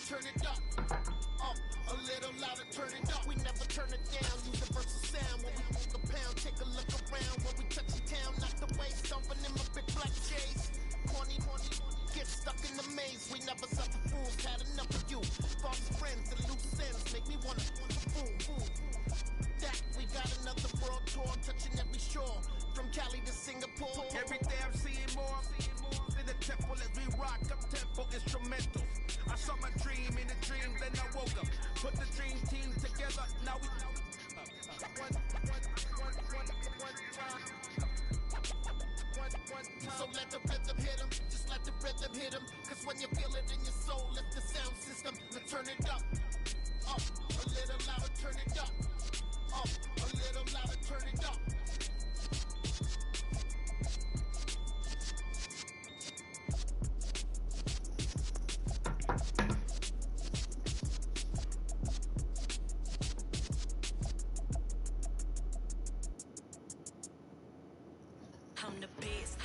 turn it up. A little louder, turn it up. We never turn it down. Universal sound when we move the pound. Take a look around when we touch the town. Knock the way, stomping in my big black J's. Corny, get stuck in the maze. We never suffer fools. Had enough of you. False friends and loose ends make me wanna fool. That we got another world tour, touching every shore. From Cali to Singapore. Every day I'm seeing more. In the temple as we rock up tempo instrumentals. I saw my dream in a dream, then I woke up. Put the dream team together, now we So let the rhythm hit 'em, just let the rhythm hit 'em. Cause when you feel it in your soul, lift the sound system to turn it up. A little louder, turn it up. A little louder, turn it up. I'm the best,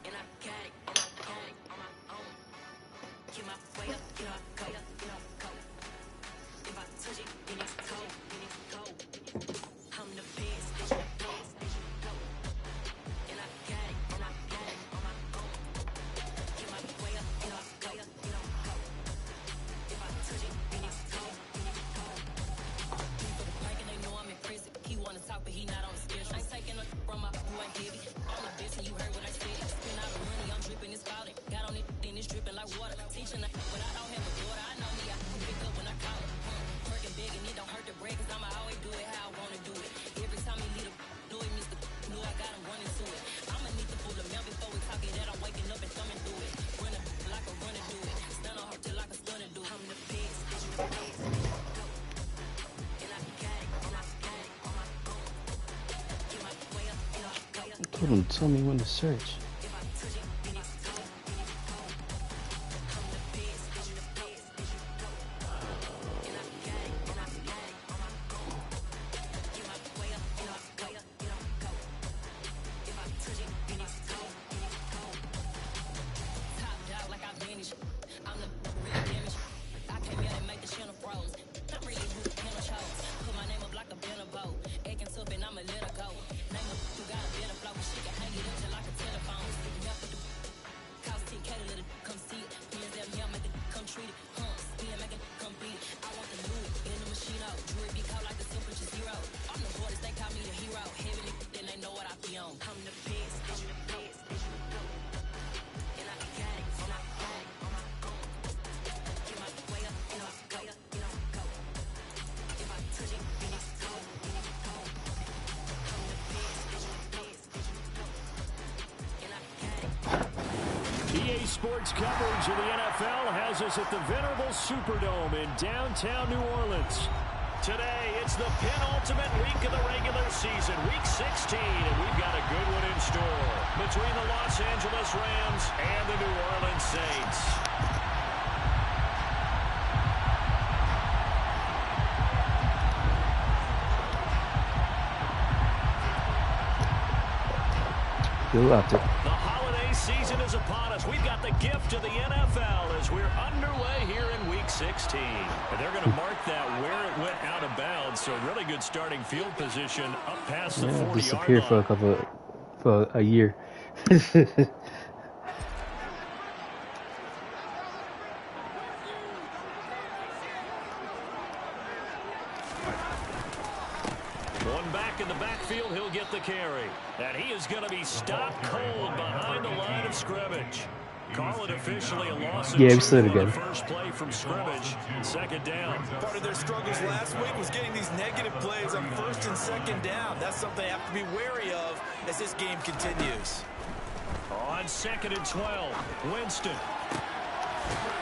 and I got it on my own. Get my way up, get my go. If I touch it, then it's cold. I'm the best, and I got it on my own. Get my way up, get my go. If I touch it, then it's cold. People pranking, they know I'm in prison. He wanna talk, but he not on the schedule. I ain't taking no from my boy heavy. I'm the best, and you heard what I said. Spend all the money, I'm dripping, it's spouting. Got on it, then it's dripping like water. Teaching, but I don't have a daughter. I know me, I can pick up when I call it. Working big, and it don't hurt to break, cause I'ma always do it how I wanna do it. Every time he lead a do it, Mr. Know I got him running to it. I'ma need to pull the mail before we talk it. That I'm waking up and thumbing through it. Running like a runner do it. Stun on her till like a stunner do. I'm the best, and I got it on my own. Get my way up, get my go. Told him, tell me when to search. If I touch it, then it's cold. I'm the best, and I got it on my own. Get my way up, get my go. If I touch it, then it's cold. Top dog like I vanished. I'm the real damage. I came here to make the channel froze. I'm really who the piano chose. Put my name up like a banner bow. Acting tough and I'ma let her go. Name up who got a better flow. She can hang it up just like a telephone. Sticking up with the cost 10K to let it come see it. Hands down here, make it come treat it. Spin, make it come beat it. I want the loot in the machine out. Jewelry be called like the super just zero. I'm the hardest, they call me the hero. Heavy, then they know what I be on. I'm the best, and I got it on my own. Get my way up, get my go. If I touch it, then it's cold. I'm the best, and I got it. EA Sports coverage of the NFL has us at the venerable Superdome in downtown New Orleans. Today, it's the penultimate week of the regular season, week 16, and we've got a good one in store between the Los Angeles Rams and the New Orleans Saints. Go out there. The holiday season is upon us. We've got the gift of the NFL as we're underway here in Week 16. And they're going to mark that where it went out of bounds. So really good starting field position up past the 40-yard disappeared line. for a year. One back in the backfield, he'll get the carry. And he is going to be stopped cold behind the line of scrimmage. Call it officially a loss. Yeah, we said it again. First play from scrimmage, second down. Part of their struggles last week was getting these negative plays on first and second down. That's something they have to be wary of as this game continues. On second and 12, Winston.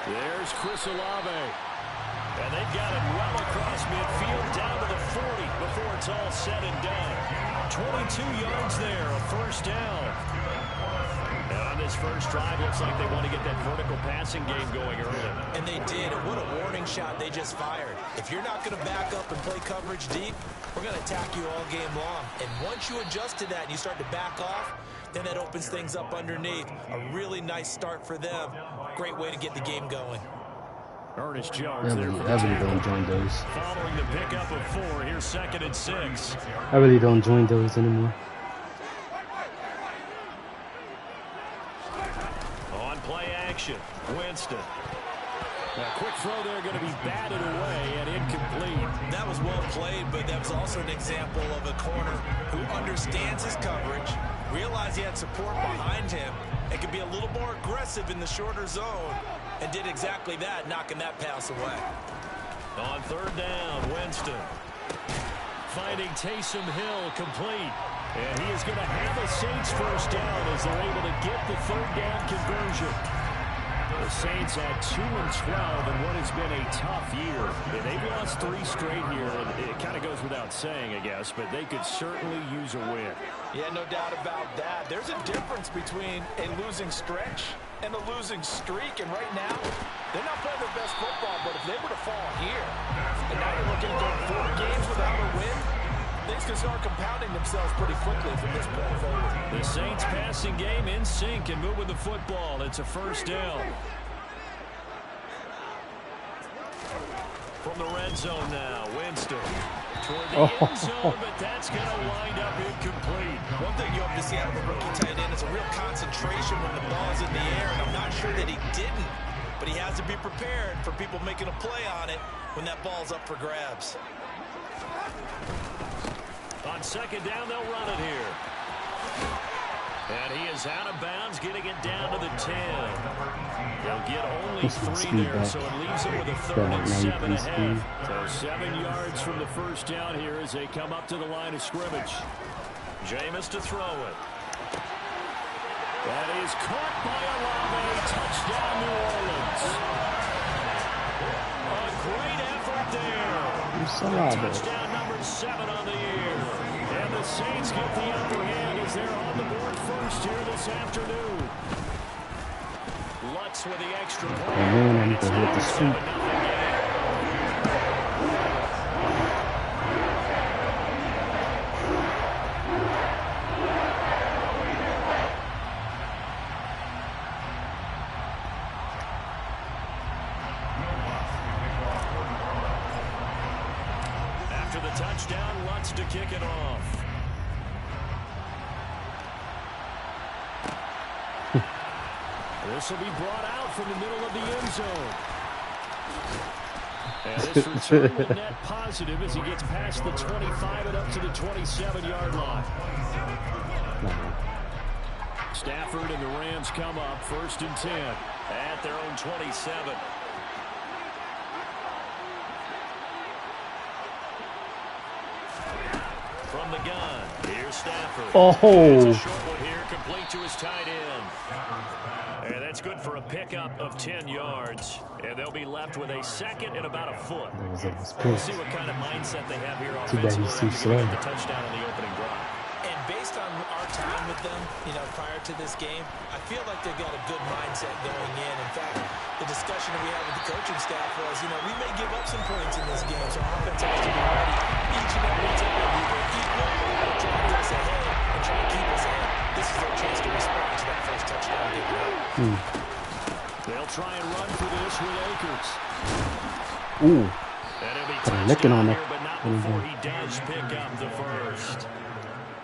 There's Chris Olave. And they've got him well across midfield down to the 40 before it's all said and done. 22 yards there, a first down. And on this first drive, looks like they want to get that vertical passing game going early. And they did, and what a warning shot they just fired. If you're not going to back up and play coverage deep, we're going to attack you all game long. And once you adjust to that and you start to back off, then that opens things up underneath. A really nice start for them. Great way to get the game going. Ernest Jones there for the I really tackle. don't join those. Following the pickup of 4, here's 2nd and 6. I really don't join those anymore. On play action, Winston. A quick throw there going to be batted away and incomplete. That was well played, but that was also an example of a corner who understands his coverage, realized he had support behind him, and could be a little more aggressive in the shorter zone, and did exactly that, knocking that pass away. On 3rd down, Winston. Finding Taysom Hill complete. And he is going to have a Saints first down as they're able to get the 3rd down conversion. The Saints had 2-12 in what has been a tough year. And they've lost 3 straight here, and it kind of goes without saying, I guess, but they could certainly use a win. Yeah, no doubt about that. There's a difference between a losing stretch and a losing streak, and right now, they're not playing their best football, but if they were to fall here, and now you're looking at going 4 games without a win, things can start compounding themselves pretty quickly from this point forward. The Saints passing game in sync and moving the football. It's a first down. From the red zone now, Winston. Toward the end zone, but that's going to wind up incomplete. One thing you hope to see out of a rookie tight end is a real concentration when the ball's in the air, and I'm not sure that he didn't, but he has to be prepared for people making a play on it when that ball's up for grabs. On 2nd down, they'll run it here. And he is out of bounds, getting it down to the 10. They'll get only 3 there, so it leaves them with a 3rd and 7 ahead. So 7 yards from the first down here as they come up to the line of scrimmage. Jameis to throw it. That is caught by Olave. Touchdown, New Orleans. A great effort there. Touchdown number 7 on the year. And the Saints get the upper hand as they're on the board first here this afternoon. Lutz with the extra point. Man, I need to hit the street. After the touchdown, Lutz to kick it off. This will be brought out from the middle of the end zone. And this return will net positive as he gets past the 25 and up to the 27-yard line. Stafford and the Rams come up 1st and 10 at their own 27. From the gun, here's Stafford. It's a short one here, complete to his tight end. And that's good for a pickup of 10 yards. And they'll be left with a 2nd and about a foot. We'll see what kind of mindset they have here offensively after giving up the touchdown on the opening drive. And based on our time with them, prior to this game, I feel like they've got a good mindset going in. In fact, the discussion that we had with the coaching staff was, we may give up some points in this game, so our offense has to be ready each and every time. We will equal, try to get us ahead, and try to keep us ahead. This is their chance to respond to that first touchdown given up. They'll try and run for this with Akers. Ooh. And he'll be Licking on here, it. but not before he does pick up the first.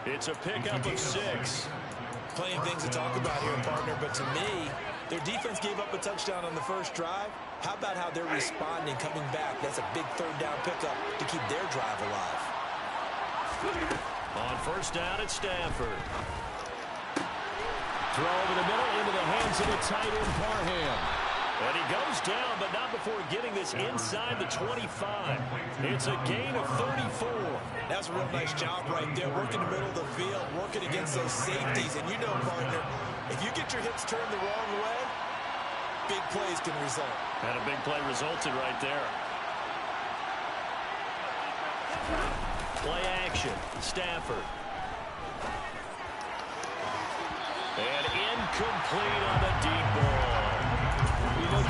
It's a pickup of 6. Plenty of things to talk about here, partner, but to me, their defense gave up a touchdown on the first drive. How about how they're responding, coming back? That's a big 3rd down pickup to keep their drive alive. On 1st down, it's Stafford. Throw over the middle into the hands of the tight end, Parham. And he goes down, but not before getting this inside the 25. It's a gain of 34. That's a real nice job right there, working the middle of the field, working against those safeties. And partner, if you get your hips turned the wrong way, big plays can result. And a big play resulted right there. Play action, Stafford. And incomplete on the deep ball.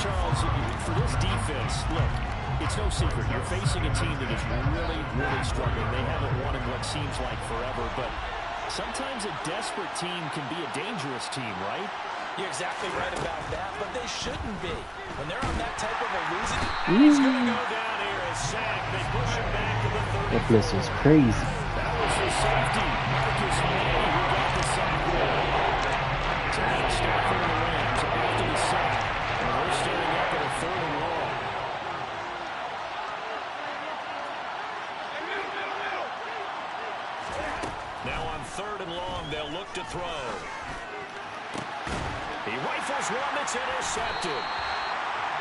Charles, for this defense, look, it's no secret. You're facing a team that is really, really struggling. They haven't won in what seems like forever, but Sometimes a desperate team can be a dangerous team, right? You're exactly right about that, but they shouldn't be. When they're on that type of a losing... He's going to go down here and sack. They push him back to the 30. That blitz is crazy. That was the safety, Marcus Manning, who got the sack there. Taking Stafford and the Rams after the sack. And we're staring up at a 3rd and long. Now on 3rd and long, they'll look to throw. He rifles one that's intercepted.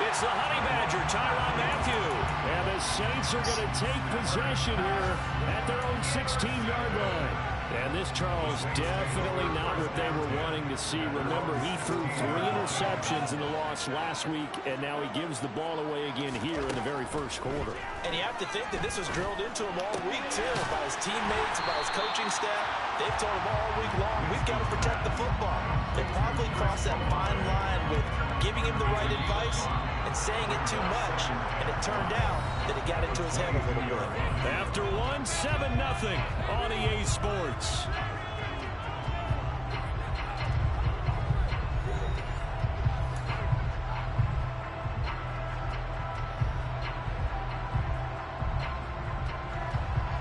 It's the Honey Badger, Tyrann Mathieu. And the Saints are going to take possession here at their own 16-yard line. And this, Charles, definitely not what they were wanting to see. Remember, he threw 3 interceptions in the loss last week, and now he gives the ball away again here in the very first quarter. And you have to think that this was drilled into him all week, too, by his teammates, by his coaching staff. They've told him all week long, we've got to protect the football. They probably crossed that fine line with giving him the right advice and saying it too much, and it turned out that it got into his head a little bit. After 7-0 on EA Sports.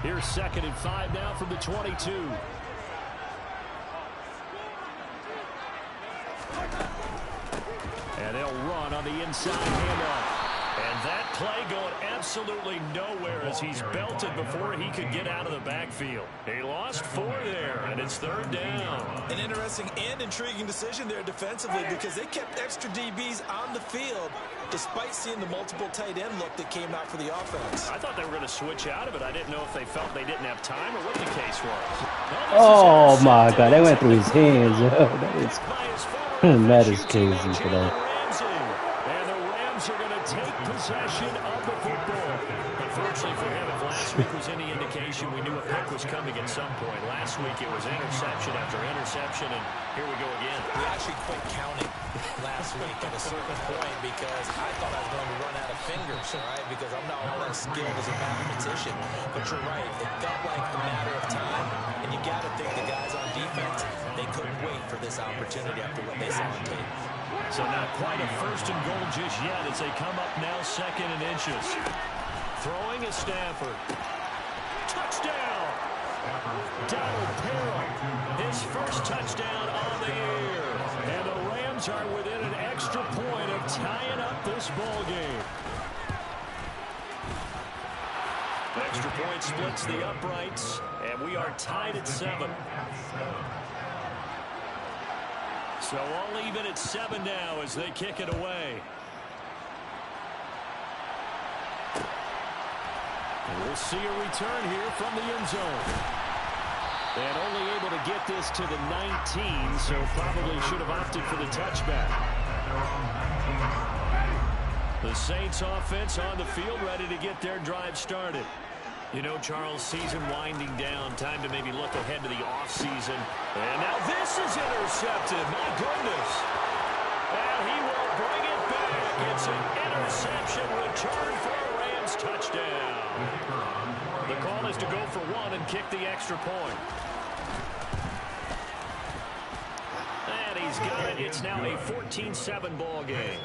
Here's 2nd and 5 now from the 22. And they'll run on the inside handoff. And that play going absolutely nowhere as he's belted before he could get out of the backfield. He lost 4 there, and it's 3rd down. An interesting and intriguing decision there defensively because they kept extra DBs on the field despite seeing the multiple tight end look that came out for the offense. I thought they were going to switch out of it. I didn't know if they felt they didn't have time or what the case was. Oh, my God. That went through his hands. That is crazy for that. Take possession of the football. Unfortunately for him, if last week was any indication, we knew a pick was coming at some point. Last week it was interception after interception, and here we go again. We actually quit counting last week at a certain point because I thought I was going to run out of fingers, all right, because I'm not all that skilled as a mathematician. But you're right, it felt like a matter of time, and you got to think the guys on defense, they couldn't wait for this opportunity after what they saw on tape. So not quite a 1st and goal just yet as they come up now 2nd and inches. Throwing is Stafford. Touchdown! Donald Parham, his first touchdown on the year. And the Rams are within an extra point of tying up this ball game. Extra point splits the uprights, and we are tied at 7. So all even at 7 now as they kick it away. And we'll see a return here from the end zone. And only able to get this to the 19, so probably should have opted for the touchback. The Saints offense on the field ready to get their drive started. You know, Charles, season winding down. Time to maybe look ahead to the offseason. And now this is intercepted. My goodness. And he will bring it back. It's an interception return for a Rams touchdown. The call is to go for 1 and kick the extra point. And he's got it. It's now a 14-7 ball game.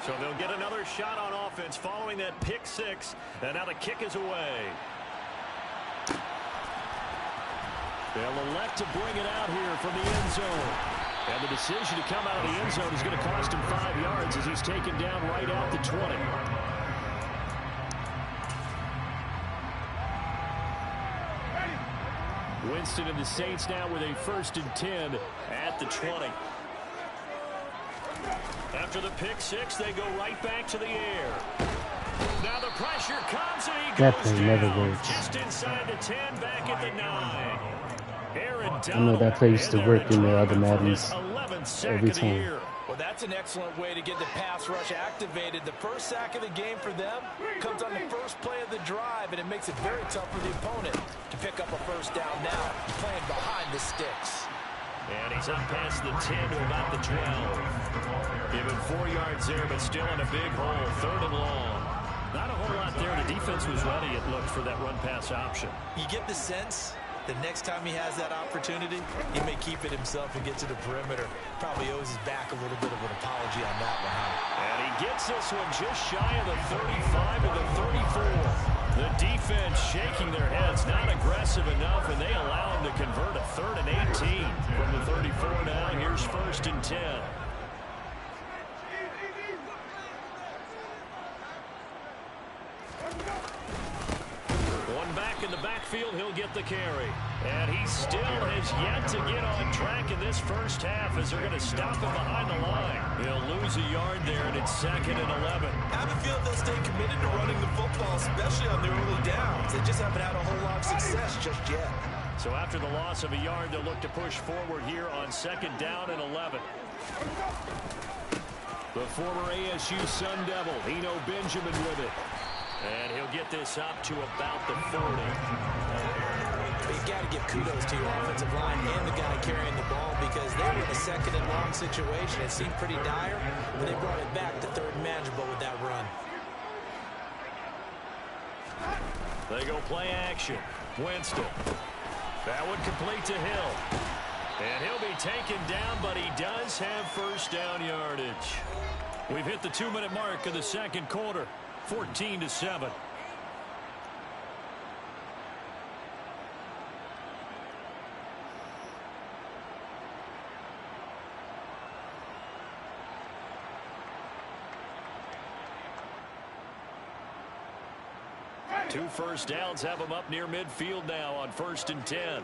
So they'll get another shot on offense following that pick 6. And now the kick is away. They'll elect to bring it out here from the end zone. And the decision to come out of the end zone is going to cost him 5 yards as he's taken down right at the 20. Winston and the Saints now with a 1st and 10 at the 20. After the pick 6, they go right back to the air. Now the pressure comes and he goes down. Just inside the 10, back at the 9. I know that play used to work in the other Maddens every time. Well, that's an excellent way to get the pass rush activated. The first sack of the game for them comes on the first play of the drive, and it makes it very tough for the opponent to pick up a 1st down now, playing behind the sticks. And he's up past the 10 to about the 12. Given 4 yards there, but still in a big hole. 3rd and long. Not a whole lot there. The defense was ready, it looked, for that run-pass option. You get the sense the next time he has that opportunity, he may keep it himself and get to the perimeter. Probably owes his back a little bit of an apology on that one, huh? And he gets this one just shy of the 35 to the 34. The defense shaking their heads, not aggressive enough, and they allow him to convert a 3rd and 18 from the 34 now. Here's 1st and 10. One back in the backfield, he'll get the carry. And he still has yet to get on track in this first half as they're going to stop him behind the line. He'll lose a yard there, and it's 2nd and 11. I have a feeling they'll stay committed to running the football, especially on their early downs. They just haven't had a whole lot of success just yet. So after the loss of a yard, they'll look to push forward here on 2nd down and 11. The former ASU Sun Devil, Eno Benjamin with it. And he'll get this up to about the 40. You've got to give kudos to your offensive line and the guy carrying the ball because they were in a 2nd and long situation. It seemed pretty dire, but they brought it back to 3rd and manageable with that run. They go play action. Winston. That one complete to Hill. And he'll be taken down, but he does have 1st down yardage. We've hit the 2-minute mark of the 2nd quarter. 14-7. Two first downs have them up near midfield now on 1st and 10.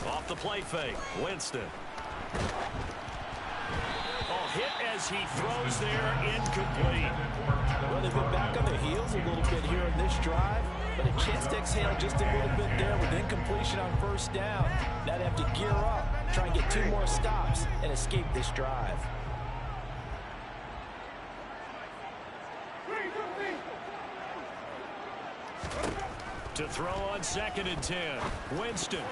Off the play fake. Winston. Oh, hit as he throws there, incomplete. Well, they've been back on their heels a little bit here in this drive, but a chance to exhale just a little bit there with incompletion on 1st down. Now they have to gear up, try and get 2 more stops, and escape this drive. To throw on 2nd and 10. Winston.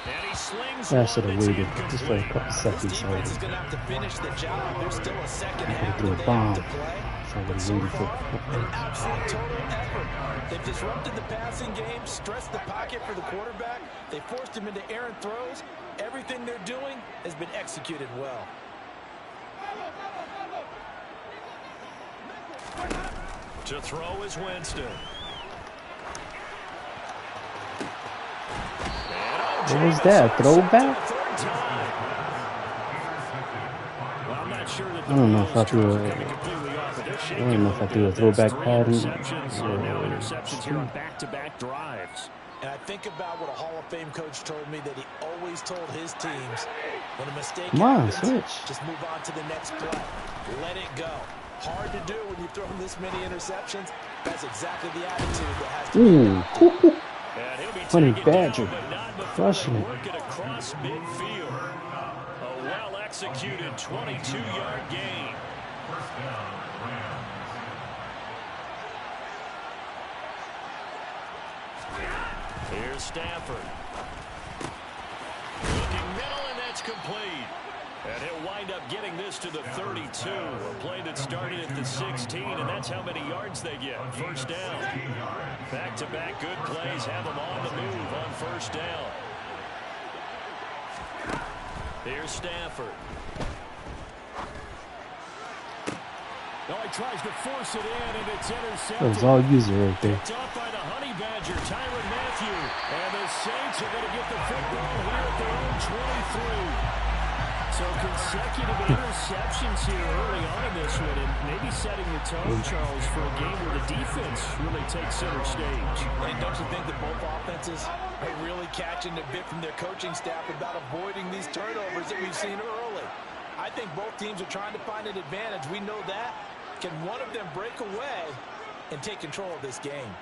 And he slings I should have waited incomplete. just for a couple This seconds. defense is going to have to finish the job. There's still a 2nd half threw a that they bomb. have to play. So I But was so waiting for far, an absolute total effort. They've disrupted the passing game, stressed the pocket for the quarterback. They forced him into errant throws. Everything they're doing has been executed well. To throw is Winston. What was that? Throwback? Well, I'm not sure that I don't know if I threw a. coming completely off, but they're I shaking don't know if I a threw a little bit. throwback That's pattern. 3 interceptions, and now interceptions here on back-to-back drives. And I think about what a Hall of Fame coach told me that he always told his teams, when a mistake Come on, happens, switch. just move on to the next play. Let it go. Hard to do when you throw this many interceptions. That's exactly the attitude that has to be adopted. And he'll be Honey taken Badger. down, but not before Crushing they it. work it across midfield. A well-executed 22-yard gain. Here's Stafford. Looking middle, and that's complete. And he'll wind up getting this to the 32. A play that started at the 16, and that's how many yards they get. 1st down. Back-to-back good plays have them on the move on 1st down. Here's Stafford. No, he tries to force it in, and it's intercepted. That was all user right there. Picked off by the Honey Badger, Tyrann Mathieu. And the Saints are going to get the football here at their own 23. So consecutive interceptions here early on in this one, and maybe setting the tone, Charles, for a game where the defense really takes center stage. And don't you think that both offenses are really catching a bit from their coaching staff about avoiding these turnovers that we've seen early? I think both teams are trying to find an advantage. We know that. Can one of them break away and take control of this game?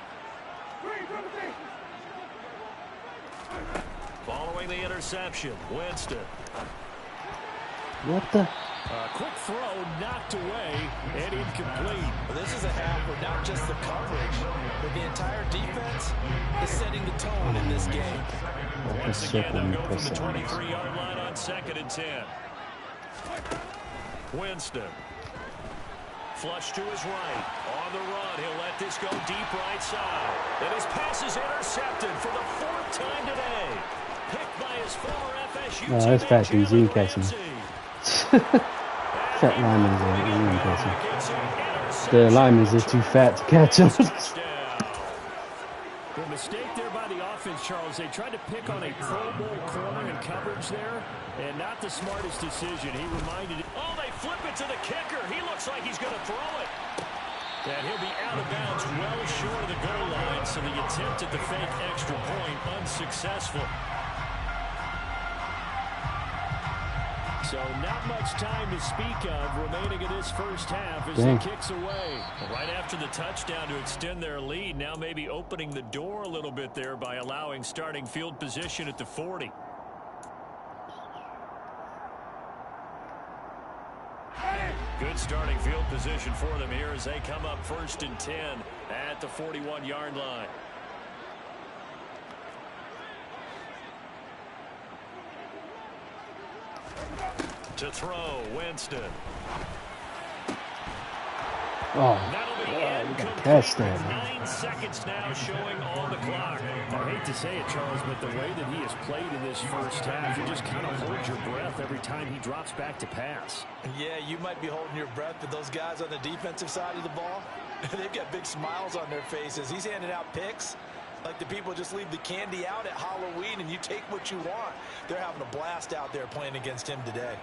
Following the interception, Winston. What the? Quick throw knocked away and incomplete. Well, this is a half where not just the coverage, but the entire defense is setting the tone in this game. Once again, they'll go from the 23-yard line on 2nd and 10. Winston Flush to his right. On the run, he'll let this go deep right side. And his pass is intercepted for the 4th time today. Picked by his former FSU no, that's fat dudes. He ain't catching. Fat linemen ain't catching. The linemen are too fat to catch him. The mistake there by the offense, Charles, they tried to pick on a Pro Bowl corner in coverage there, and not the smartest decision. He reminded it. Oh, they flip it to the kicker. He looks like he's going to throw it. And he'll be out of bounds well short of the goal line, so the attempt at the fake extra point unsuccessful. So not much time to speak of remaining in this first half as he kicks away. Right after the touchdown to extend their lead, now maybe opening the door a little bit there by allowing starting field position at the 40. Good starting field position for them here as they come up 1st and 10 at the 41-yard line. To throw, Winston. Oh, we got past that. 9 seconds now showing on the clock. I hate to say it, Charles, but the way that he has played in this first half, you just kind of hold your breath every time he drops back to pass. Yeah, you might be holding your breath, but those guys on the defensive side of the ball, they've got big smiles on their faces. He's handing out picks like the people just leave the candy out at Halloween and you take what you want. They're having a blast out there playing against him today.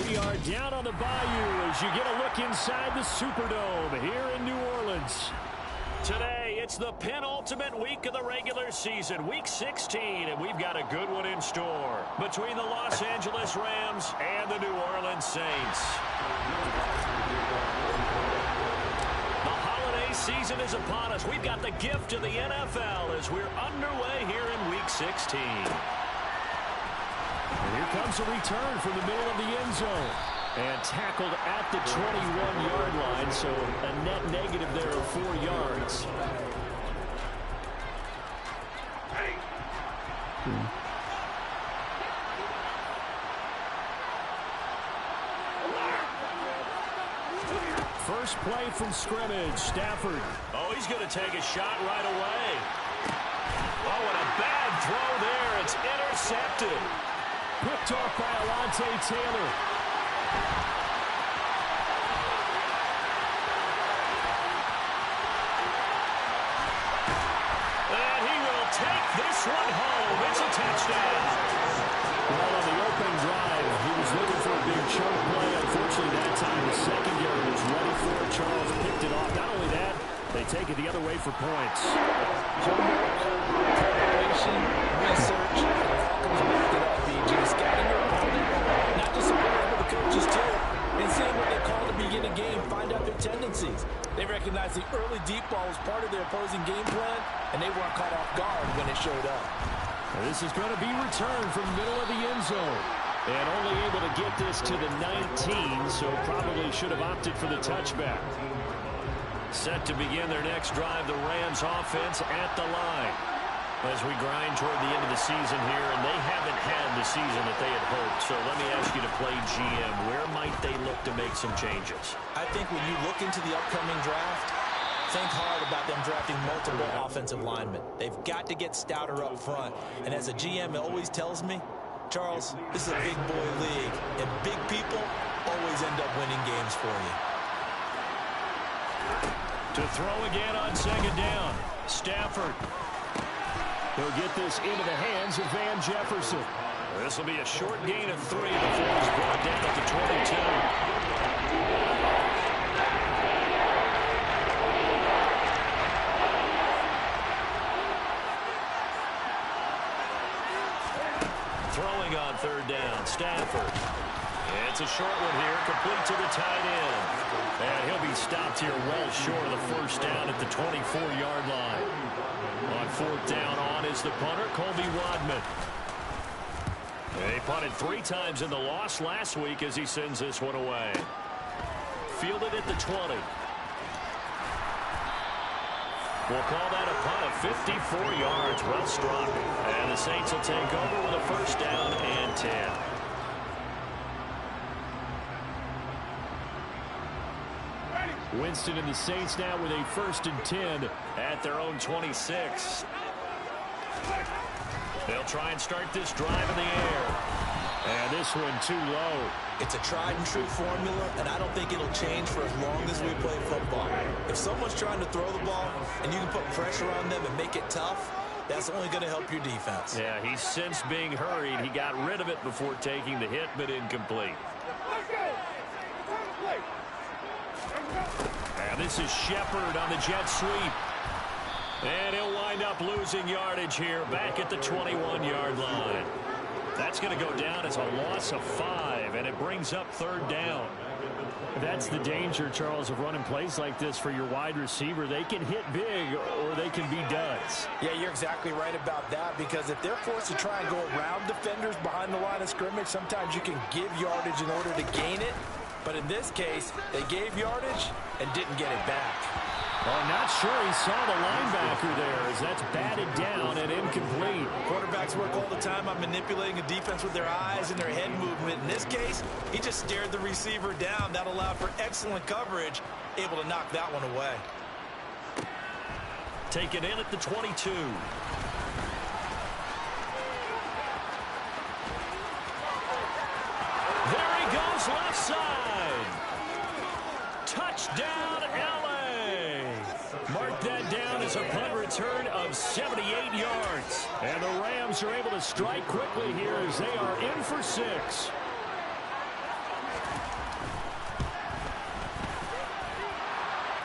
We are down on the bayou as you get a look inside the Superdome here in New Orleans. Today, it's the penultimate week of the regular season, Week 16, and we've got a good one in store between the Los Angeles Rams and the New Orleans Saints. The holiday season is upon us. We've got the gift of the NFL as we're underway here in Week 16. And here comes a return from the middle of the end zone. And tackled at the 21-yard line, so a net negative there of 4 yards. First play from scrimmage. Stafford. Oh, he's going to take a shot right away. Oh, and a bad throw there. It's intercepted. Picked off by Alontae Taylor. And he will take this one home. It's a touchdown. Well, on the opening drive, he was looking for a big chunk play. Unfortunately, that time the secondary was ready for it. Charles picked it off. Not only that, they take it the other way for points. Preparation, research, it all comes back to that, BG. Scouting your opponent, not just supporting with the coaches, too. And seeing what they call to begin a game, find out their tendencies. They recognize the early deep ball was part of their opposing game plan, and they weren't caught off guard when it showed up. This is going to be returned from the middle of the end zone. And only able to get this to the 19, so probably should have opted for the touchback. Set to begin their next drive, the Rams offense at the line. As we grind toward the end of the season here, and they haven't had the season that they had hoped. So let me ask you to play GM. Where might they look to make some changes? I think when you look into the upcoming draft, think hard about them drafting multiple offensive linemen. They've got to get stouter up front. And as a GM, it always tells me, Charles, this is a big boy league, and big people always end up winning games for you. To throw again on second down. Stafford. He'll get this into the hands of Van Jefferson. This will be a short gain of 3 before he's brought down at the 22. Throwing on third down, Stafford. It's a short one here, complete to the tight end. And he'll be stopped here well short of the first down at the 24-yard line. On fourth down on is the punter, Colby Wadman. He punted 3 times in the loss last week as he sends this one away. Fielded at the 20. We'll call that a punt of 54 yards. Well struck. And the Saints will take over with a first down and 10. Winston and the Saints now with a first and 10 at their own 26. They'll try and start this drive in the air. And this one too low. It's a tried and true formula, and I don't think it'll change for as long as we play football. If someone's trying to throw the ball and you can put pressure on them and make it tough, that's only going to help your defense. Yeah, he's since being hurried. He got rid of it before taking the hit, but incomplete. And this is Shepard on the jet sweep. And he'll wind up losing yardage here back at the 21-yard line. That's going to go down as a loss of 5, and it brings up third down. That's the danger, Charles, of running plays like this for your wide receiver. They can hit big or they can be duds. Yeah, you're exactly right about that, because if they're forced to try and go around defenders behind the line of scrimmage, sometimes you can give yardage in order to gain it. But in this case, they gave yardage and didn't get it back. I'm not sure he saw the linebacker there as that's batted down and incomplete. Quarterbacks work all the time on manipulating a defense with their eyes and their head movement. In this case, he just stared the receiver down. That allowed for excellent coverage, able to knock that one away. Taken in at the 22. There he goes, left side. Touchdown, LA. Mark that down as a punt return of 78 yards. And the Rams are able to strike quickly here as they are in for 6.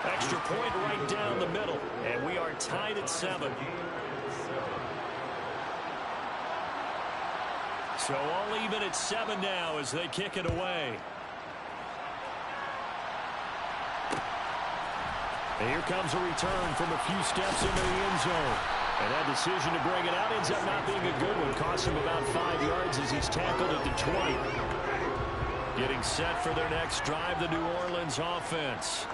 Extra point right down the middle. And we are tied at 7. So all even at 7 now as they kick it away. And here comes a return from a few steps into the end zone. And that decision to bring it out ends up not being a good one. Cost him about 5 yards as he's tackled at the 20. Getting set for their next drive, the New Orleans offense.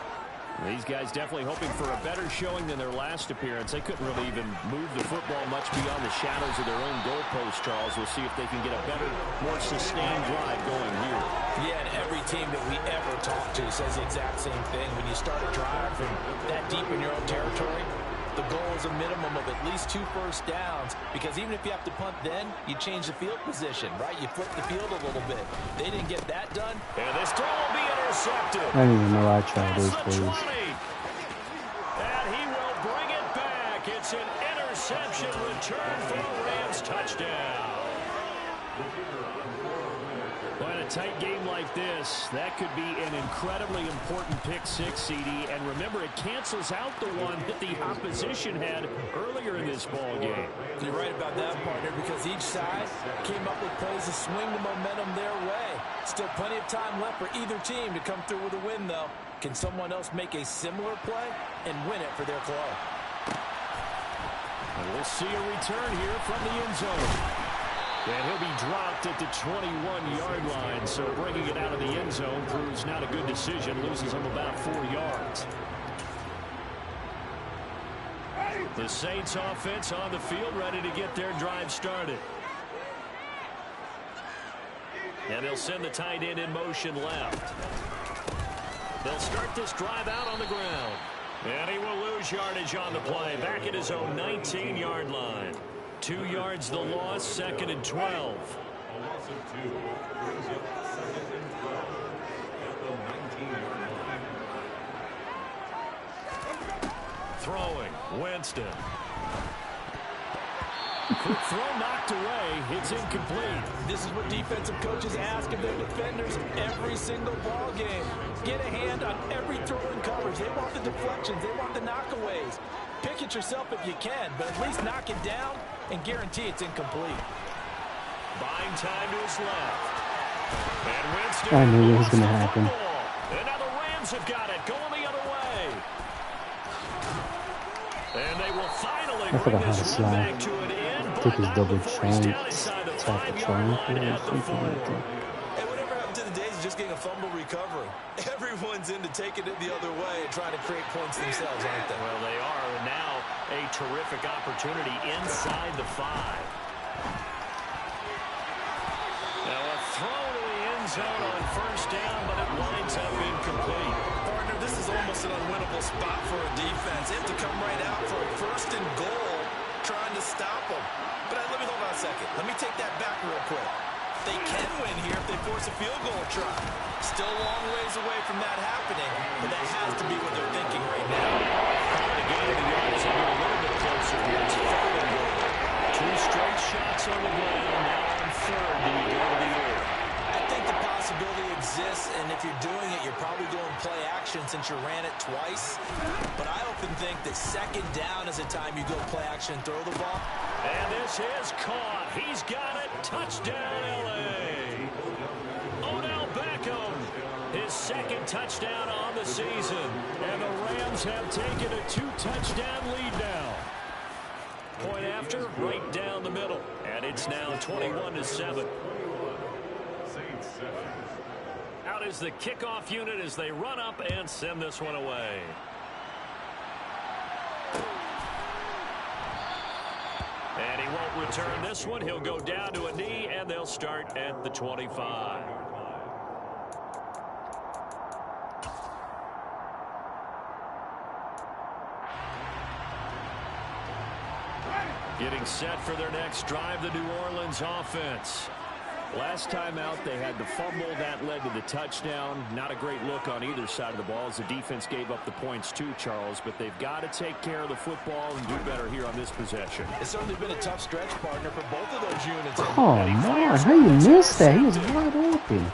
These guys definitely hoping for a better showing than their last appearance. They couldn't really even move the football much beyond the shadows of their own goalpost, Charles. We'll see if they can get a better, more sustained drive going here. Yeah, and every team that we ever talk to says the exact same thing. When you start a drive from that deep in your own territory, the goal is a minimum of at least 2 first downs, because even if you have to punt then, you change the field position, right? You flip the field a little bit. They didn't get that done. And this throw will be intercepted. I don't even know why I tried those plays. And he will bring it back. It's an interception return for a Rams touchdown. Well, in a tight game like this, that could be an incredibly important pick six, CD. And remember, it cancels out the one that the opposition had earlier in this ball game. You're right about that, partner, because each side came up with plays to swing the momentum their way. Still plenty of time left for either team to come through with a win, though. Can someone else make a similar play and win it for their club? And we'll see a return here from the end zone. And he'll be dropped at the 21-yard line, so bringing it out of the end zone proves not a good decision. Loses him about 4 yards. The Saints offense on the field, ready to get their drive started. And they'll send the tight end in motion left. They'll start this drive out on the ground. And he will lose yardage on the play, back at his own 19-yard line. 2 yards the loss, 2nd and 12. Throwing, Winston. Quick throw knocked away. It's incomplete. This is what defensive coaches ask of their defenders every single ball game. Get a hand on every throw in coverage. They want the deflections. They want the knockaways. Pick it yourself if you can, but at least knock it down and guarantee it's incomplete. Buying time to his left. And Winston. I knew it was going to happen. And now the Rams have got it, going the other way. And they will finally bring this one back to an end. I think it's double triumph, type of triumph or something like that. Hey, whatever happened to the days of just getting a fumble recovery? Everyone's into taking it the other way and trying to create points themselves, aren't they? Well, they are. And now a terrific opportunity inside the 5. Now a throw to the end zone on first down, but it winds up incomplete. Partner, this is almost an unwinnable spot for a defense. They have to come right out for a 1st and goal, trying to stop them. But let me hold on a second. Let me take that back real quick. They can win here if they force a field goal try. Still a long ways away from that happening, but that has to be what they're thinking right now. The game of the yard is a little bit closer here. It's 3rd and goal. 2 straight shots on the ground. Now on 3rd, do you go to the air? I think the possibility exists, and if you're doing it, you're probably going play action since you ran it twice. But I often think that 2nd down is the time you go play action and throw the ball. And this is caught. He's got it. Touchdown, L.A. Odell Beckham, his 2nd touchdown on the season. And the Rams have taken a 2-touchdown lead now. Point after, right down the middle. And it's now 21-7. Out is the kickoff unit as they run up and send this one away. And he won't return this one. He'll go down to a knee, and they'll start at the 25. Getting set for their next drive, the New Orleans offense. Last time out, they had the fumble. That led to the touchdown. Not a great look on either side of the ball as the defense gave up the points too, Charles. But they've got to take care of the football and do better here on this possession. It's certainly been a tough stretch, partner, for both of those units. Oh, man. How you missed that? He was wide open.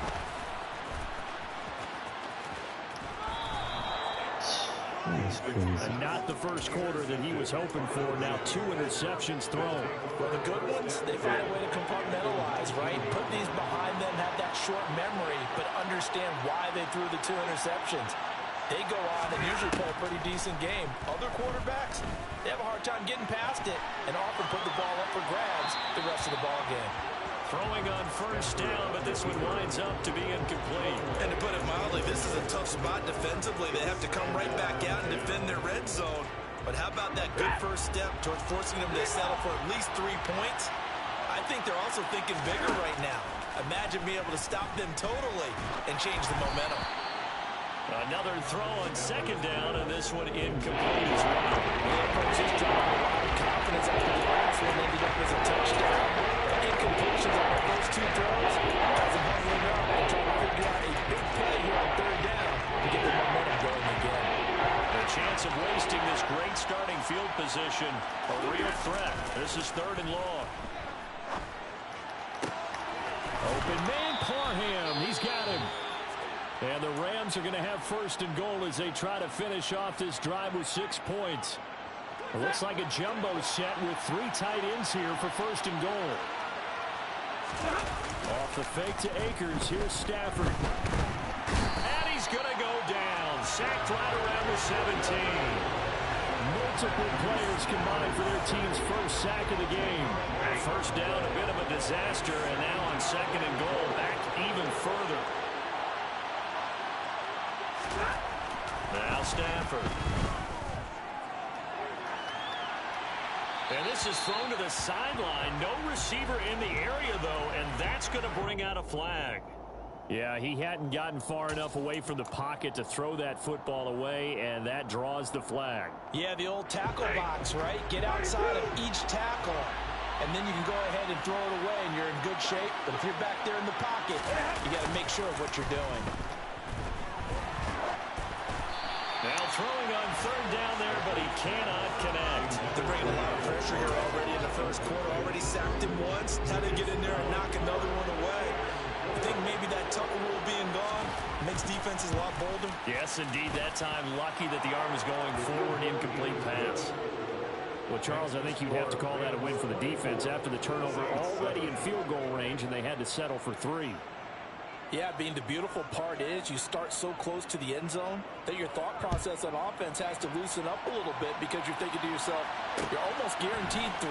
That's crazy. Not the first quarter that he was hoping for. Now 2 interceptions thrown. Well, the good ones, they find a way to compartmentalize, right? Put these behind them, have that short memory, but understand why they threw the 2 interceptions. They go on and usually play a pretty decent game. Other quarterbacks, they have a hard time getting past it and often put the ball up for grabs the rest of the ball game. Throwing on first down, but this one winds up to be incomplete. And to put it mildly, this is a tough spot defensively. They have to come right back out and defend their red zone. But how about that good first step towards forcing them to settle for at least 3 points? I think they're also thinking bigger right now. Imagine being able to stop them totally and change the momentum. Another throw on second down, and this one incomplete as well. The coaches dropped a lot of confidence after the last one ended up as a touchdown. Incompletions on the first 2 throws has them huddling up and trying to figure out a big play here on third down to get the momentum going again. A chance of wasting this great starting field position. A real threat. This is 3rd and long. Open man, Parham. He's got him. And the Rams are going to have 1st and goal as they try to finish off this drive with 6 points. It looks like a jumbo set with 3 tight ends here for 1st and goal. Off the fake to Akers. Here's Stafford. And he's going to go down. Sacked right around the 17. Multiple players combined for their team's first sack of the game. First down, a bit of a disaster, and now on 2nd and goal, back even further. Now Stafford. And this is thrown to the sideline. No receiver in the area, though, and that's going to bring out a flag. Yeah, he hadn't gotten far enough away from the pocket to throw that football away, and that draws the flag. Yeah, the old tackle box, right? Get outside of each tackle, and then you can go ahead and throw it away, and you're in good shape. But if you're back there in the pocket, you got to make sure of what you're doing. Now throwing on 3rd down there, but he cannot connect. They're bringing a lot of pressure here already in the first quarter. Already sacked him once. Had to get in there and knock another one away. I think maybe that tucker rule being gone makes defenses a lot bolder. Yes, indeed. That time, lucky that the arm is going forward, incomplete pass. Well, Charles, I think you'd have to call that a win for the defense after the turnover already in field goal range, and they had to settle for 3. Yeah, being the beautiful part is you start so close to the end zone that your thought process on offense has to loosen up a little bit because you're thinking to yourself, you're almost guaranteed 3.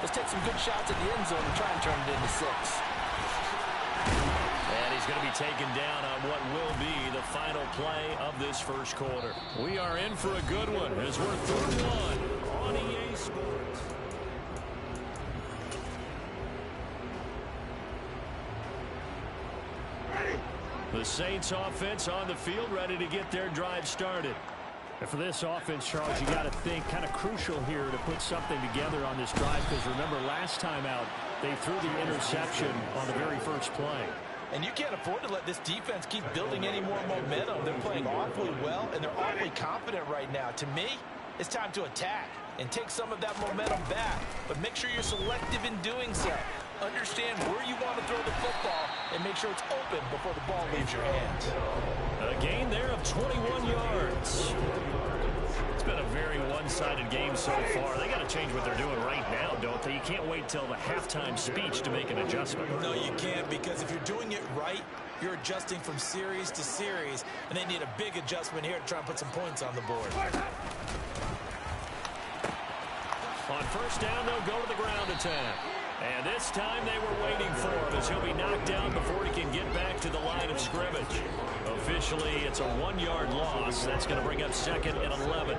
Let's take some good shots at the end zone and try and turn it into 6. And he's going to be taken down on what will be the final play of this first quarter. We are in for a good one as we're 3rd and 1 on EA Sports. The Saints offense on the field, ready to get their drive started. And for this offense, Charles, you got to think kind of crucial here to put something together on this drive, because remember last time out, they threw the interception on the very first play. And you can't afford to let this defense keep building any more momentum. They're playing awfully well, and they're awfully confident right now. To me, it's time to attack and take some of that momentum back. But make sure you're selective in doing so. Understand where you want to throw the football and make sure it's open before the ball leaves your hands. A gain there of 21 yards. It's been a very one-sided game so far. They got to change what they're doing right now, don't they? You can't wait till the halftime speech to make an adjustment. No, you can't, because if you're doing it right, you're adjusting from series to series, and they need a big adjustment here to try and put some points on the board. On first down, they'll go to the ground attack. And this time they were waiting for him, as he'll be knocked down before he can get back to the line of scrimmage. Officially, it's a 1-yard loss. That's going to bring up 2nd and 11.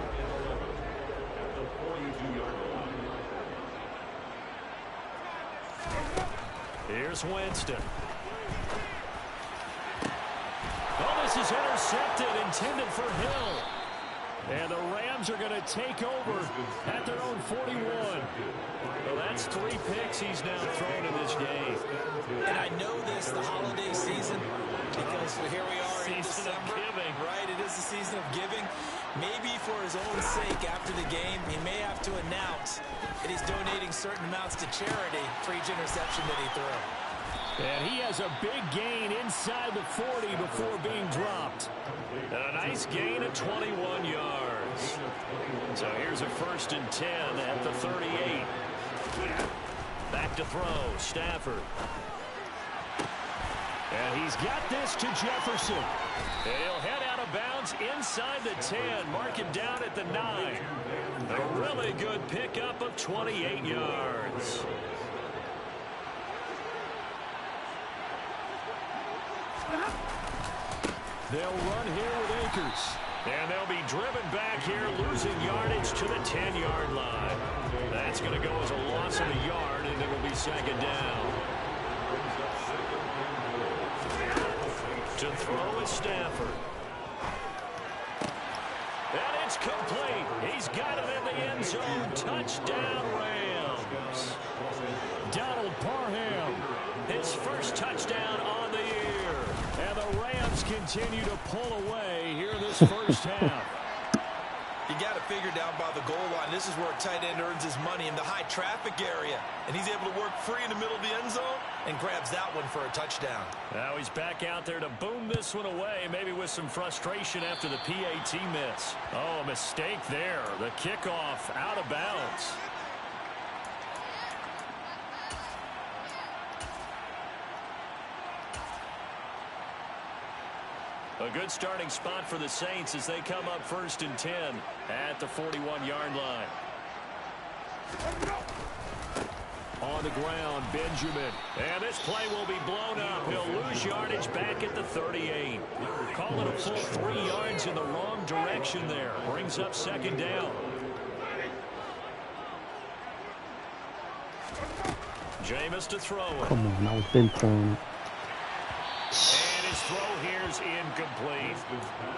Here's Winston. Oh, this is intercepted, intended for Hill. And the Rams are going to take over at their own 41. Well, that's 3 picks he's now thrown in this game. And I know this, the holiday season, because here we are in December. Right, it is the season of giving. Maybe for his own sake after the game, he may have to announce that he's donating certain amounts to charity for each interception that he threw. And he has a big gain inside the 40 before being dropped. And a nice gain of 21 yards. So here's a 1st and 10 at the 38. Back to throw, Stafford. And he's got this to Jefferson. And he'll head out of bounds inside the 10. Mark him down at the 9. A really good pickup of 28 yards. They'll run here with Akers. And they'll be driven back here, losing yardage to the 10-yard line. That's going to go as a loss of a yard, and it'll be second down. To throw is Stafford. And it's complete. He's got it in the end zone. Touchdown, Rams. Donald Parham, his first touchdown on the year. And the Rams continue to pull away here this first half. You got to figure down by the goal line. This is where a tight end earns his money, in the high traffic area. And he's able to work free in the middle of the end zone and grabs that one for a touchdown. Now he's back out there to boom this one away, maybe with some frustration after the PAT miss. Oh, a mistake there. The kickoff out of bounds. A good starting spot for the Saints as they come up 1st and 10 at the 41-yard line. On the ground, Benjamin. And this play will be blown up. He'll lose yardage back at the 38. Call it a full 3 yards in the wrong direction there. Brings up second down. Jameis to throw it. Come on, I was been throwing. Throw here's incomplete.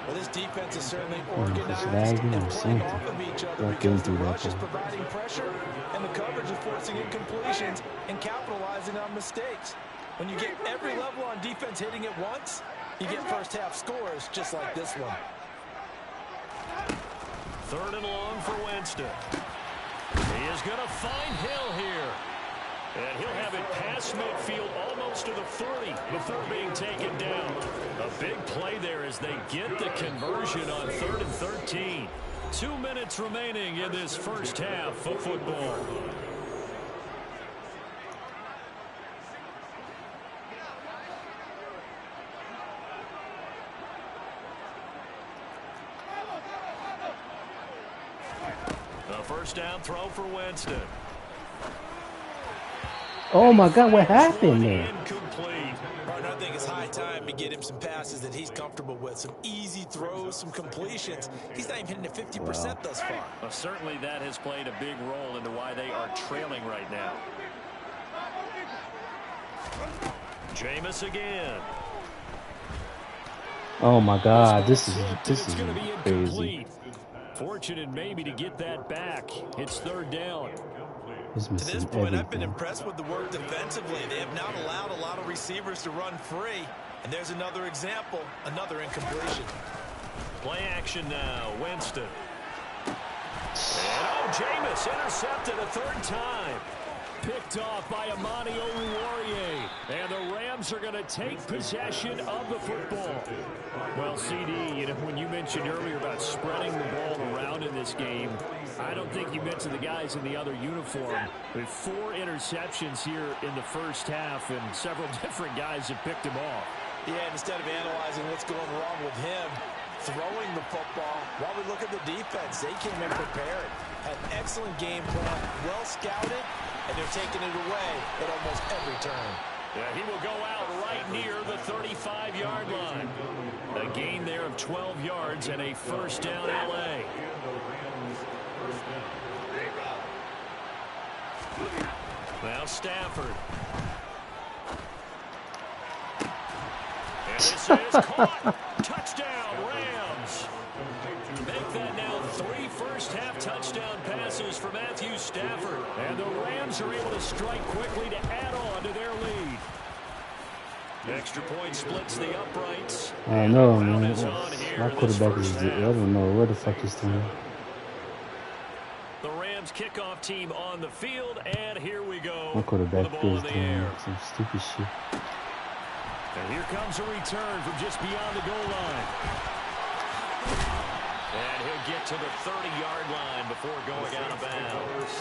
Well, this defense is certainly organized lagging and or playing something. off of each other Like because the into that rush is thing. providing pressure and the coverage is forcing incompletions and capitalizing on mistakes. When you get every level on defense hitting it once, you get first half scores just like this one. 3rd and long for Winston. He is going to find Hill here. And he'll have it past midfield almost to the 40 before being taken down. A big play there as they get the conversion on 3rd and 13. 2 minutes remaining in this first half of football. A first down throw for Winston. Oh my God, what happened there? Incomplete. Partner, I think it's high time to get him some passes that he's comfortable with. Some easy throws, some completions. He's not even hitting the 50% thus far. Well, certainly that has played a big role into why they are trailing right now. Jameis again. Oh my God, this is going to be crazy. incomplete. Fortunate maybe to get that back. It's 3rd down. He's To this missing point, I've everything. been impressed with the work defensively. They have not allowed a lot of receivers to run free. And there's another example, another incompletion. Play action now. Winston. And Jameis intercepted a 3rd time. Picked off by Amani Oruwariye. And the Rams are going to take possession of the football. Well, CD, you know, when you mentioned earlier about spreading the ball around in this game, I don't think you mentioned the guys in the other uniform. With 4 interceptions here in the first half, and several different guys have picked him off. Yeah, and instead of analyzing what's going wrong with him, throwing the football, while we look at the defense, they came in prepared. Had an excellent game plan, well scouted, and they're taking it away at almost every turn. Yeah, he will go out right near the 35-yard line. A gain there of 12 yards and a first down L.A. Now Stafford. And this is caught. Touchdown, Rams. Make that now 3 first-half touchdown passes for Matthew Stafford. And the Rams are able to strike quickly to add on to their lead. Extra point splits the uprights. I know, man. My quarterback is, I don't know what the fuck he's doing. The Rams kickoff team on the field, and here we go. My quarterback with the ball is in the doing air. some stupid shit. And here comes a return from just beyond the goal line. And he'll get to the 30-yard line before going out of bounds.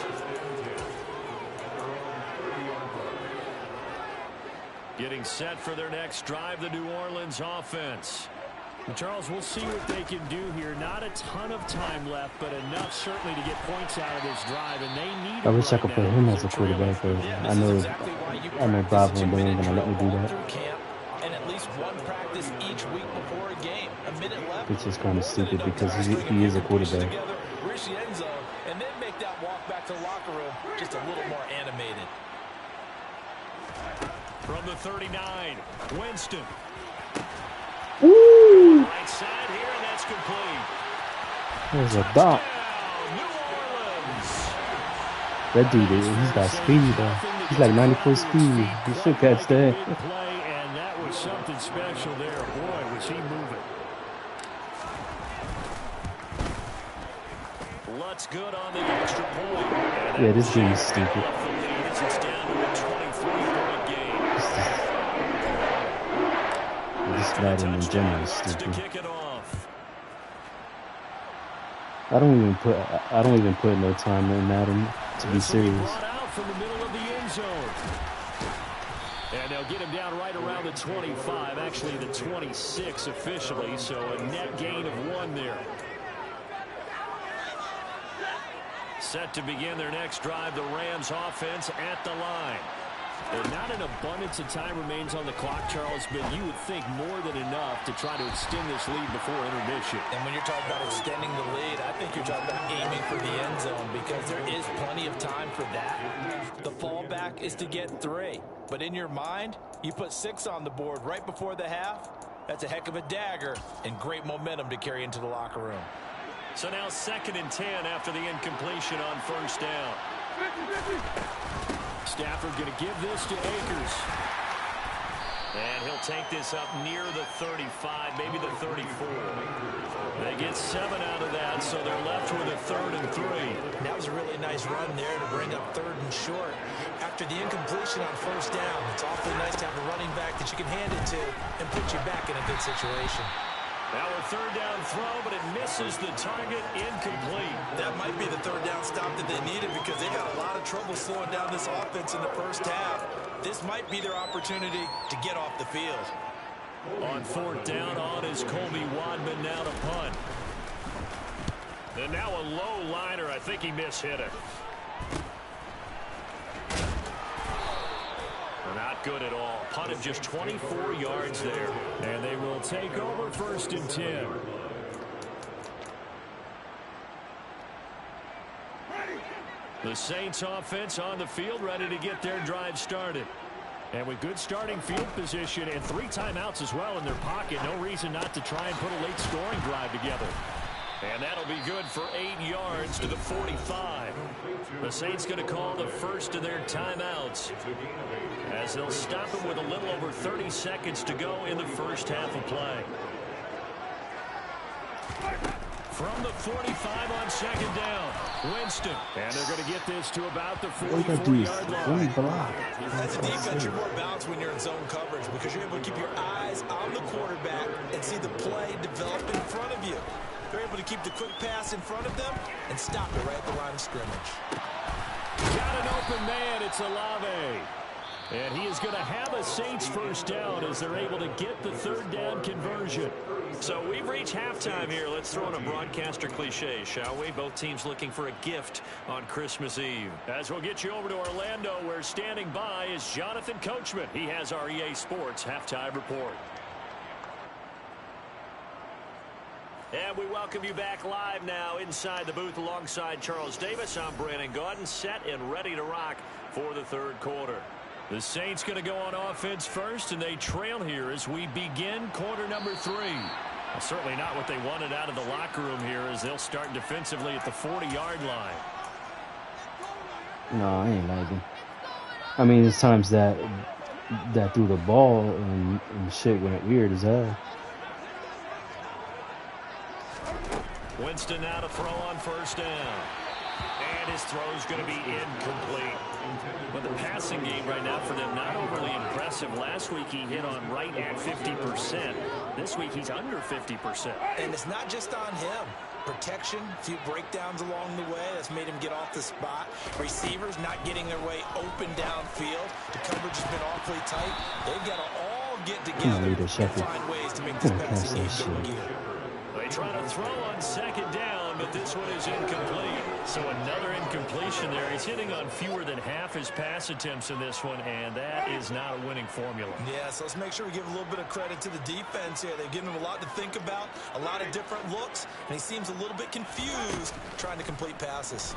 Getting set for their next drive, the New Orleans offense. And Charles, we'll see what they can do here. Not a ton of time left, but enough certainly to get points out of this drive, and they need it. I wish I could put him as a quarterback, but I know Bob and they ain't gonna let me do that. And at least least one practice each week before a game. A minute left. Which is kind of stupid because he is a quarterback. Reach the end zone, and then make that walk back to the locker room just a little more animated. From the 39, Winston. Woo! Right side here, and that's complete. There's a dot. New Orleans. That dude, he's got speed though. He's like 94 speed. He should catch that. Play, and that was something special there. Boy, was he moving. Lutz good on the extra point. Yeah, this game is stupid. It's down to a 23-point game. This Madden in general is stupid. Kick it off. I don't even put no time in Madden to be serious. Out from the middle of the end zone. And they'll get him down right around the 25, actually the 26 officially, so a net gain of 1 there. Set to begin their next drive, the Rams offense at the line. And not an abundance of time remains on the clock, Charles, but you would think more than enough to try to extend this lead before intermission. And when you're talking about extending the lead, I think you're talking about aiming for the end zone because there is plenty of time for that. The fallback is to get 3. But in your mind, you put 6 on the board right before the half. That's a heck of a dagger and great momentum to carry into the locker room. So now 2nd and 10 after the incompletion on first down. Stafford going to give this to Akers. And he'll take this up near the 35, maybe the 34. They get 7 out of that, so they're left with a 3rd and 3. That was a really nice run there to bring up 3rd and short. After the incompletion on first down, it's awfully nice to have a running back that you can hand it to and put you back in a good situation. Now a 3rd down throw, but it misses the target, incomplete. That might be the 3rd down stop that they needed because they got a lot of trouble slowing down this offense in the first half. This might be their opportunity to get off the field. On 4th down, on is Colby Wadman now to punt. And now a low liner. I think he mishit it. Not good at all. Punted just 24 yards there. And they will take over 1st and 10. The Saints offense on the field, ready to get their drive started. And with good starting field position and 3 timeouts as well in their pocket, no reason not to try and put a late scoring drive together. And that'll be good for 8 yards to the 45. The Saints going to call the first of their timeouts as they'll stop him with a little over 30 seconds to go in the first half of play. From the 45 on 2nd down, Winston. And they're going to get this to about the 44-yard line. As a defense, you're more balanced when you're in zone coverage because you're able to keep your eyes on the quarterback and see the play develop in front of you. They're able to keep the quick pass in front of them and stop it right at the line of scrimmage. Got an open man. It's Olave. And he is going to have a Saints first down as they're able to get the 3rd down conversion. So we've reached halftime here. Let's throw in a broadcaster cliche, shall we? Both teams looking for a gift on Christmas Eve. As we'll get you over to Orlando, where standing by is Jonathan Coachman. He has our EA Sports halftime report. And we welcome you back live now inside the booth alongside Charles Davis. I'm Brandon Gaudin, set and ready to rock for the 3rd quarter. The Saints going to go on offense first, and they trail here as we begin quarter number 3. Well, certainly not what they wanted out of the locker room here as they'll start defensively at the 40-yard line. No, I ain't liking. I mean, there's times that threw the ball and shit went weird as hell. Winston now to throw on first down. And his throw is going to be incomplete. But the passing game right now for them not overly impressive. Last week he hit on right at 50%. This week he's under 50%. And it's not just on him. Protection, a few breakdowns along the way. That's made him get off the spot. Receivers not getting their way open downfield. The coverage has been awfully tight. They've got to all get together and find ways to make this passing game go gear. They try to throw on 2nd down, but but this one is incomplete. So another incompletion there. He's hitting on fewer than half his pass attempts in this one, and that is not a winning formula. Yeah, so let's make sure we give a little bit of credit to the defense here. They've given him a lot to think about, a lot of different looks, and he seems a little bit confused trying to complete passes.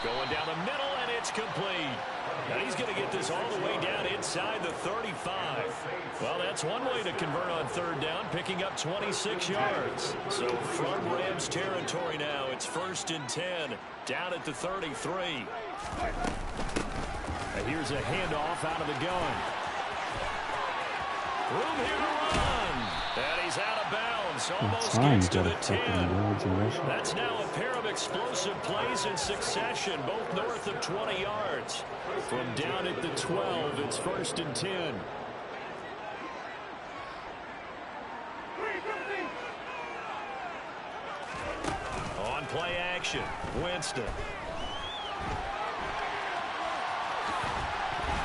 Going down the middle, and it's complete. And he's going to get this all the way down inside the 35. Well, that's one way to convert on third down, picking up 26 yards. So from Rams territory now, it's 1st and 10, down at the 33. And here's a handoff out of the gun. Room here to run. And he's out of bounds. Almost gets to the 10. That's now a pair of explosive plays in succession, both north of 20 yards. From down at the 12, it's 1st and 10. On play action, Winston.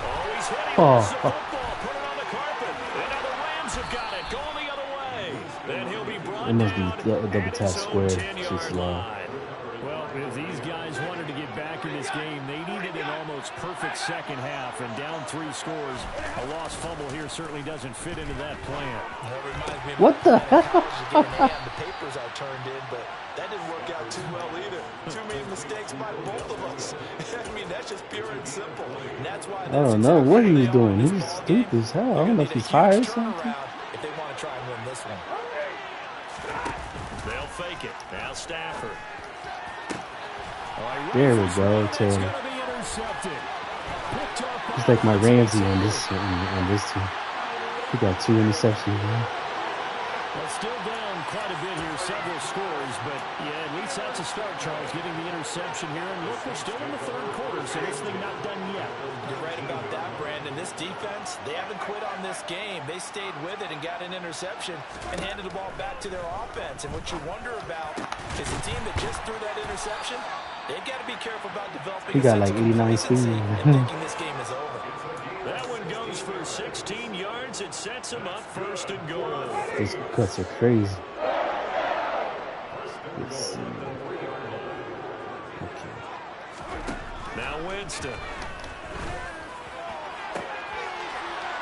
Oh, he's hitting the football. Put it on the carpet. And now the Rams have got it. Going the other way. Then he'll be brought down. It must be a double tap square. Just well, if these guys wanted to get back in this game, they needed an almost perfect second half, and down 3 scores. A lost fumble here certainly doesn't fit into that plan. What the hell? The papers I turned in, but that didn't work out too well either. Too many mistakes by both of us. I mean, that's just pure and simple. And that's why I don't know what he was doing. He was stupid as hell. I don't know if he's high or something. If they want to try and win this one. They'll fake it. Now Stafford. There we go, Taylor. He's like my Ramsey on this team. He got 2 interceptions, man. Well, still down quite a bit here, several scores, but yeah, at least that's a start, Charles, getting the interception here. And look, we're still in the 3rd quarter, so this thing not done yet. You're right about that, Brandon. This defense, they haven't quit on this game. They stayed with it and got an interception and handed the ball back to their offense. And what you wonder about is the team that just threw that interception, they've got to be careful about developing he got like 89 speed. and thinking this game is over. That one goes for 16 yards. It sets him up 1st and goal. These cuts are crazy. Let's see. Okay. Now Winston.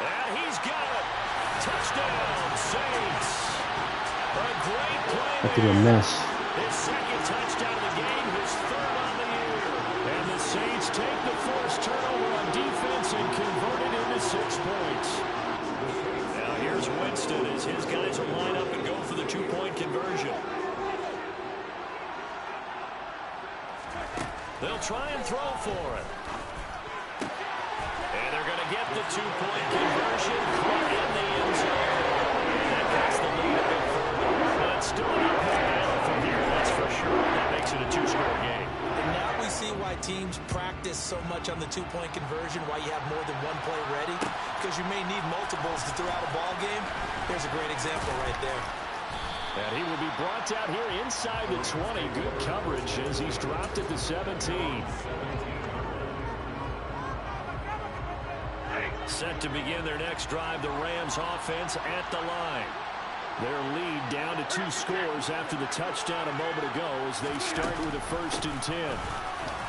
And he's got it. Touchdown, Saints. A great play. I threw a mesh. His 2nd touchdown of the game, his 3rd on the year. And the Saints take the forced turnover on defense and convert it into 6 points. Now here's Winston as his guys will line up and go for the 2-point conversion. They'll try and throw for it. And they're going to get the 2-point conversion caught in the end zone. That gets the lead a bit further. But still an uphill battle from here, that's for sure. That makes it a 2-score game. And now we see why teams practice so much on the 2-point conversion, why you have more than one play ready, because you may need multiples to throw out a ball game. Here's a great example right there. And he will be brought down here inside the 20. Good coverage as he's dropped at the 17. Set to begin their next drive, the Rams offense at the line. Their lead down to 2 scores after the touchdown a moment ago as they start with a 1st and 10.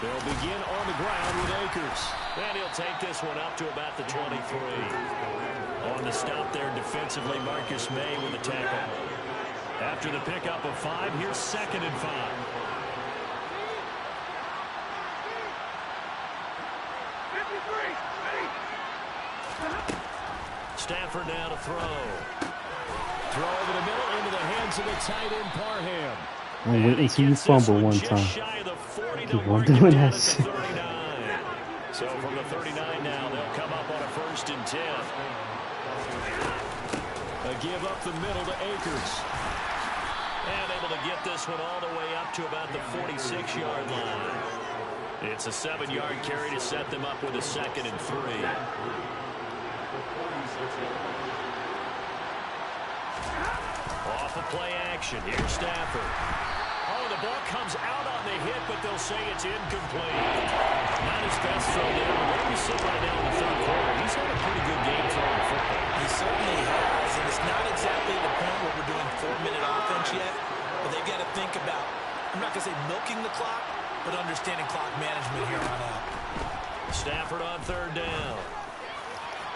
They'll begin on the ground with Akers. And he'll take this one up to about the 23. On the stop there defensively, Marcus May with a tackle. After the pickup of 5, here's 2nd and 5. Stafford now to throw. Throw over the middle into the hands of the tight end Parham. I'm waiting until you fumble one time. Keep on doing that shit. So from the 39 now, they'll come up on a 1st and 10. A give up the middle to Akers. And able to get this one all the way up to about the 46-yard line. It's a 7-yard carry to set them up with a 2nd and 3. Off of play action. Here's Stafford. Oh, the ball comes out on the hit, but they'll say it's incomplete. Not his best throw there. Where we sit right now in the 3rd quarter, he's had a pretty good game throwing the football. He certainly has, and it's not exactly the point where we're doing 4-minute offense yet. think about, I'm not going to say milking the clock, but understanding clock management here on out. Stafford on third down.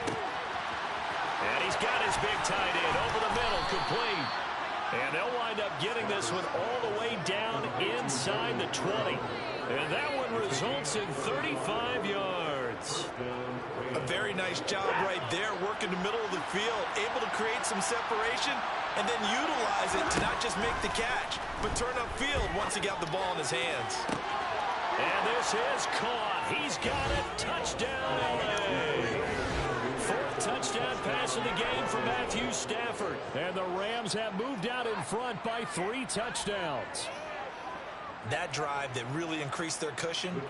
And he's got his big tight end over the middle, complete. And they'll wind up getting this one all the way down inside the 20. And that one results in 35 yards. A very nice job right there, working the middle of the field, able to create some separation, and then utilize it to not just make the catch, but turn upfield once he got the ball in his hands. And this is caught. He's got it. Touchdown, LA. Fourth touchdown pass of the game for Matthew Stafford. And the Rams have moved out in front by 3 touchdowns. That drive that really increased their cushion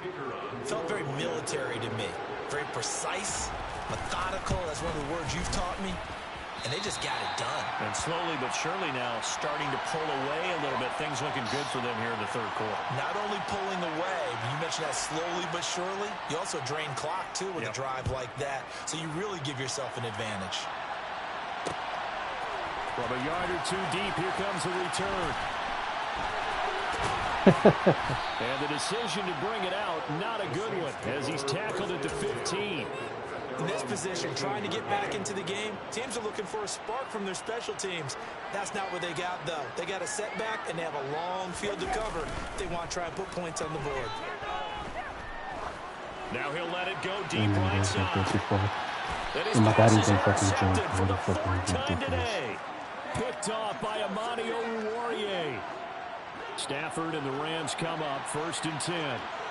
felt very military to me. Very precise, methodical. That's one of the words you've taught me. And they just got it done. And slowly but surely now starting to pull away a little bit. Things looking good for them here in the third quarter. Not only pulling away, but you mentioned that slowly but surely. You also drain clock, too, with a drive like that. So you really give yourself an advantage. From a yard or two deep, here comes the return. And the decision to bring it out, not a good one, as he's tackled at the 15. In this position, trying to get back into the game, teams are looking for a spark from their special teams. That's not what they got, though. They got a setback, and they have a long field to cover if they want to try and put points on the board. Now he'll let it go deep right side. Oh my God, he's in fucking jump. What the fucking time today. Picked off by Amani Oruwariye. Stafford and the Rams come up 1st and 10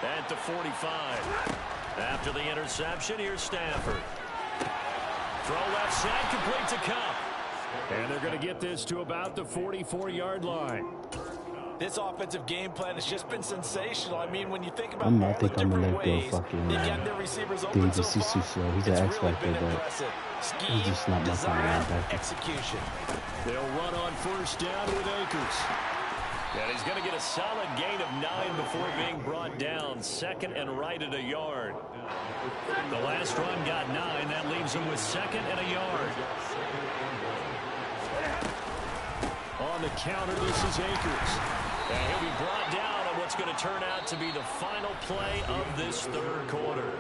at the 45. After the interception, here's Stafford. Throw left side, complete to Cup. And they're going to get this to about the 44-yard line. This offensive game plan has just been sensational. I mean, when you think about I'm all not the think I'm different gonna let go ways fucking they've gotten their receivers open so far, He's an X factor, but he's just not my kind of execution. They'll run on 1st down with Akers. And he's going to get a solid gain of 9 before being brought down. 2nd and right at a yard. The last run got 9. That leaves him with 2nd and a yard. On the counter, this is Akers. And he'll be brought down on what's going to turn out to be the final play of this third quarter.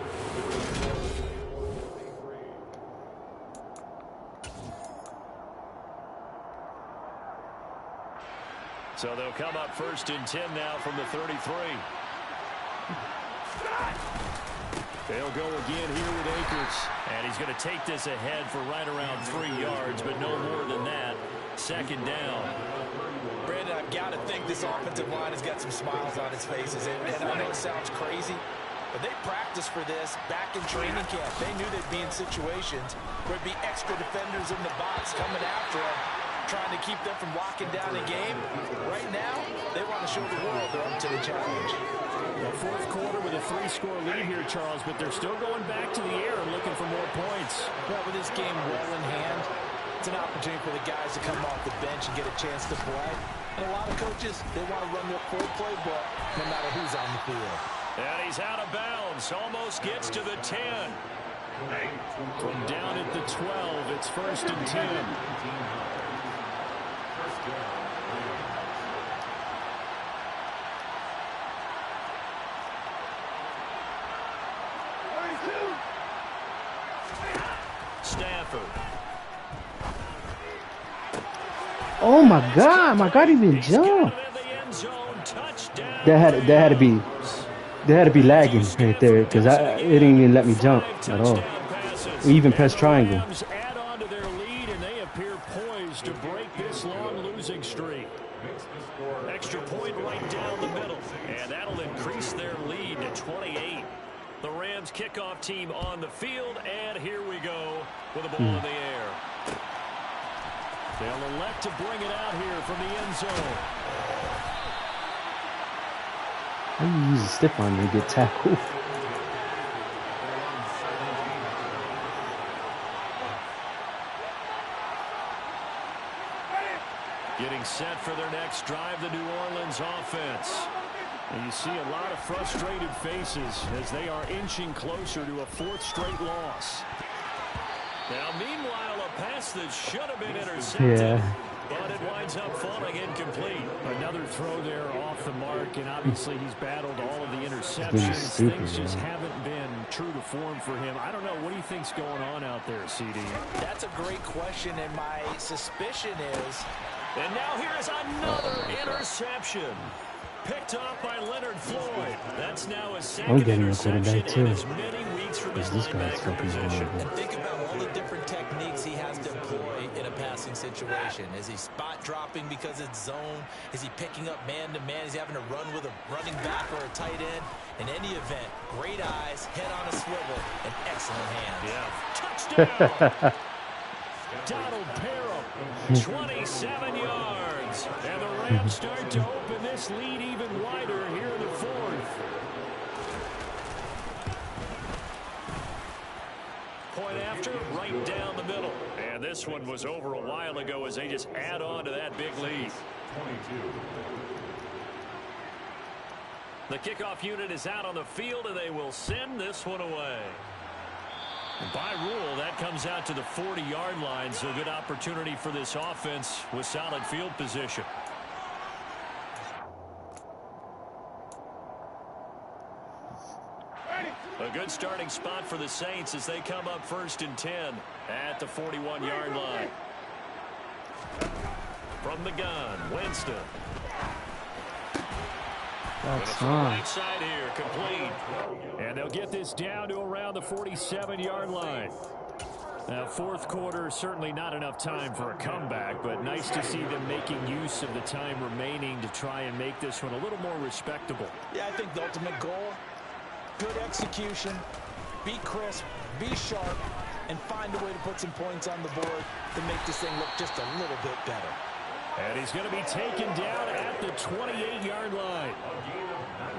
So they'll come up 1st and 10 now from the 33. They'll go again here with Akers. And he's going to take this ahead for right around 3 yards, but no more than that. 2nd down. Brandon, I've got to think this offensive line has got some smiles on its faces. And I know it sounds crazy, but they practiced for this back in training camp. They knew they'd be in situations where there'd be extra defenders in the box coming after them, trying to keep them from locking down the game. Right now, they want to show the world they're up to the challenge. The fourth quarter with a 3-score lead here, Charles, but they're still going back to the air and looking for more points. Well, with this game well in hand, it's an opportunity for the guys to come off the bench and get a chance to play. And a lot of coaches, they want to run their full playbook no matter who's on the field. And he's out of bounds. Almost gets to the 10. From down at the 12, it's 1st and 10. Stafford. Oh my God, he didn't jump. That had to be lagging right there, because it didn't even let me jump at all. We even press triangle. Add on to their lead, and they appear poised to break this long losing streak. Extra point right down the middle, and that'll increase their lead to 28. The Rams kickoff team on the field, and here we go with the ball in the air. They'll elect to bring it out here from the end zone. How do you use a stiff arm to get tackled? Getting set for their next drive, the New Orleans offense. And you see a lot of frustrated faces as they are inching closer to a 4th straight loss. Now, meanwhile, a pass that should have been intercepted, but it winds up falling incomplete. Another throw there off the mark, and obviously he's battled all of the interceptions. Really stupid, Things just man. haven't been true to form for him. I don't know. What do you think's going on out there, CD? That's a great question, and my suspicion is... And now here is another interception. Picked off by Leonard Floyd. That's now a second interception in as many weeks from his linebacker position. And think about all the different techniques he has to employ in a passing situation. Is he spot dropping because it's zone? Is he picking up man-to-man? Is he having to run with a running back or a tight end? In any event, great eyes, head on a swivel, and excellent hands. Yeah. Touchdown! Donald Parham, 27 yards. And the Rams start to open this lead even wider here in the fourth. Point after, right down the middle. And this one was over a while ago as they just add on to that big lead. 22. The kickoff unit is out on the field, and they will send this one away. By rule, that comes out to the 40-yard line, so good opportunity for this offense with solid field position. A good starting spot for the Saints as they come up 1st and 10 at the 41-yard line. From the gun, Winston. That's right side here, complete. And they'll get this down to around the 47-yard line. Now, fourth quarter, certainly not enough time for a comeback, but nice to see them making use of the time remaining to try and make this one a little more respectable. Yeah, I think the ultimate goal, good execution, be crisp, be sharp, and find a way to put some points on the board to make this thing look just a little bit better. And he's going to be taken down at the 28-yard line.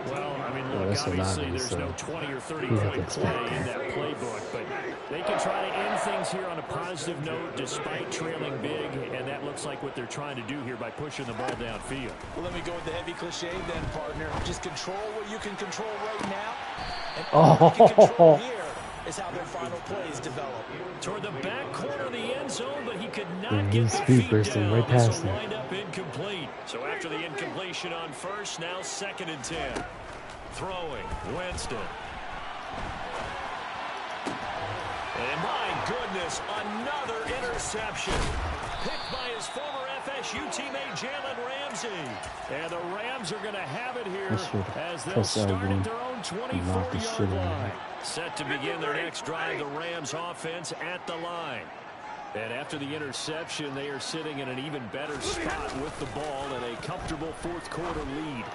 Well, I mean, look, obviously there's no 20 or 30-point play in that playbook, but they can try to end things here on a positive note despite trailing big, and that looks like what they're trying to do here by pushing the ball downfield. Well, let me go with the heavy cliche then, partner. Just control what you can control right now, and all you can control here is how their final plays develop. Toward the back corner of the end zone, but he could not get the speed feet down. right past him. Wind up incomplete. So after the incompletion on first, now 2nd and 10. Throwing, Winston. And my goodness, another interception. Picked by his former FSU teammate Jalen Ramsey. And the Rams are going to have it here as they'll start at their own 24-yard line. Set to begin their next drive, the Rams offense at the line. And after the interception, they are sitting in an even better spot with the ball and a comfortable fourth quarter lead.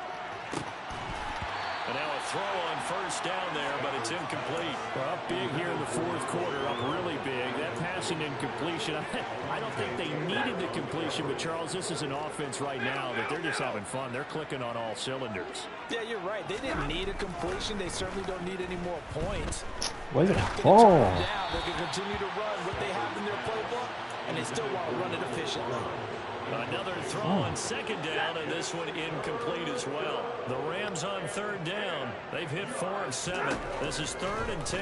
And now a throw on first down there, but it's incomplete. Well, up big here in the fourth quarter, up really big. That passing incompletion, I don't think they needed the completion, but Charles, this is an offense right now that they're just having fun. They're clicking on all cylinders. Yeah, you're right. They didn't need a completion. They certainly don't need any more points. Where's it? They're going to continue to run what they have in their playbook, and they still want to run it efficiently. Another throw on 2nd down, and this one incomplete as well. The Rams on 3rd down. They've hit 4 of 7. This is 3rd and 10.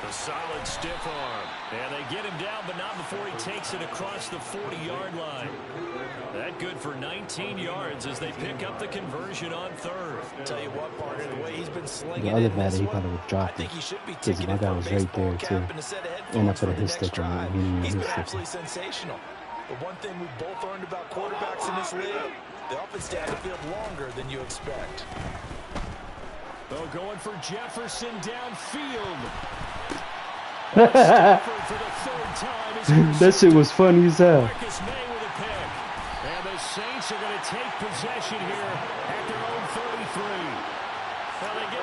A solid stiff arm. And they get him down, but not before he takes it across the 40-yard line. That good for 19 yards as they pick up the conversion on 3rd. Tell you what, partner, the way he's been slinging the other batter, he probably would drop it. Because my guy was right there, too. And I put a hit stick on it. He's been absolutely sensational. But one thing we've both learned about quarterbacks in this league, they often stay on the field longer than you expect. Oh, going for Jefferson downfield. That shit was funny as hell. Marcus May with a pick. And the Saints are going to take possession here at their own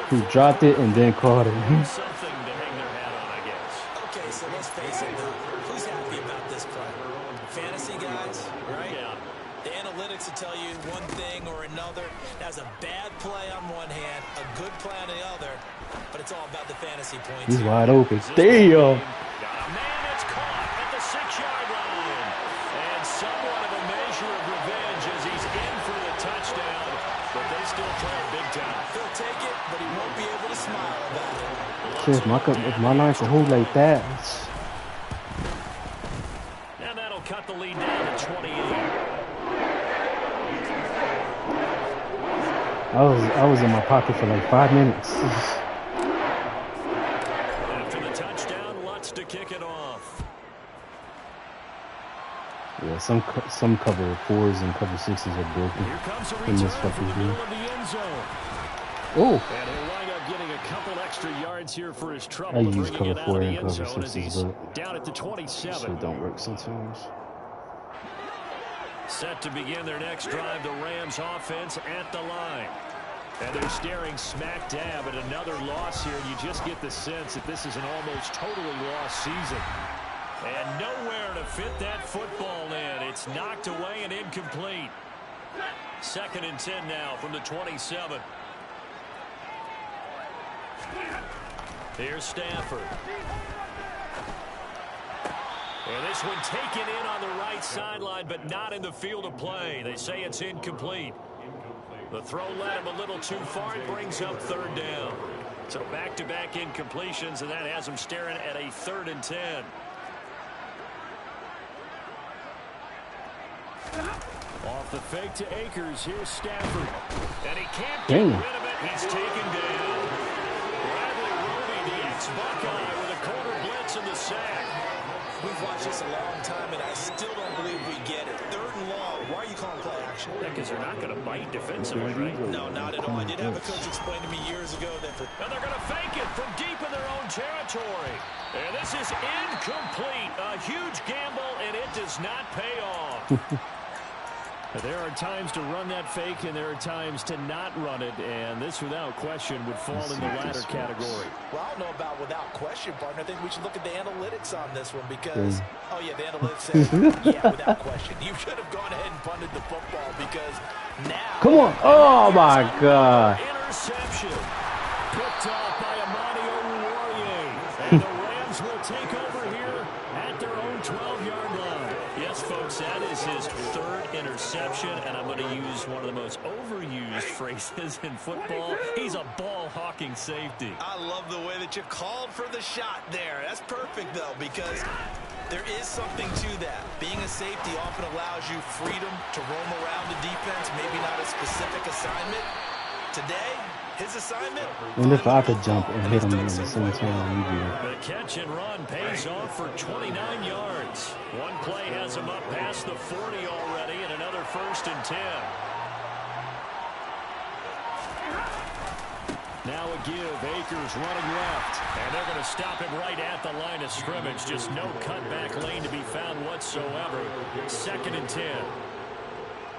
33. He dropped it and then caught it. Something to hang their hat on, I guess. Okay, so let's face it now. Who's happy about this play? Fantasy guys, right? Yeah. The analytics will tell you one thing or another. That's a bad play on one hand, a good play on the other, but it's all about the fantasy points. He's wide open. Damn. Got a man that's caught at the 6-yard line. And somewhat of a measure of revenge as he's in for the touchdown, but they still try big time. He'll take it, but he won't be able to smile about it. Shit, if my line can hold like that. And that'll cut the lead down to 28. I was in my pocket for like 5 minutes. After the touchdown, Lutz to kick it off. Yeah, some cover 4s and cover 6s are broken Here comes a in this return from fucking the game. middle of the end zone. Oh, And he'll wind up getting a couple extra yards here for his trouble. I to use bringing cover it out 4 of the and end cover zone as 6s, he's but down at the 27. shit don't work sometimes. Set to begin their next drive, the Rams offense at the line. And they're staring smack dab at another loss here. And you just get the sense that this is an almost totally lost season. And nowhere to fit that football in. It's knocked away and incomplete. 2nd and 10 now from the 27. Here's Stafford. And this one taken in on the right sideline, but not in the field of play. They say it's incomplete. The throw led him a little too far. It brings up 3rd down. So back-to-back incompletions, and that has him staring at a 3rd and 10. Off the fake to Akers. Here's Stafford. And he can't get rid of it. He's taken down. Bradley Roby, the ex-Buckeye, with a corner blitz in the sack. We've watched this a long time, and I still don't believe we get it. 3rd and long. Why are you calling play action? Yeah, because they're not going to bite defensively, right? No, not at all. I did have a coach explain to me years ago that and they're going to fake it from deep in their own territory. And this is incomplete. A huge gamble, and it does not pay off. There are times to run that fake, and there are times to not run it, and this, without question, would fall in the latter category. Well, I don't know about without question, partner. I think we should look at the analytics on this one because, oh, yeah, the analytics say, yeah, without question. You should have gone ahead and punted the football because now. Come on. Oh, my God. Interception. Picked off by Amani Oruwariye. And the Rams will take over here at their own 12-yard line. Yes, folks, that is his 3rd interception, and I'm going to use one of the most overused phrases in football. He's a ball-hawking safety. I love the way that you called for the shot there. That's perfect, though, because there is something to that. Being a safety often allows you freedom to roam around the defense, maybe not a specific assignment. Today, his assignment. And if I could jump and hit him at the same time, The catch and run pays off for 29 yards. One play has him up past the 40 already, and another 1st and 10. Now a give. Akers running left. And they're going to stop him right at the line of scrimmage. Just no cutback lane to be found whatsoever. 2nd and 10.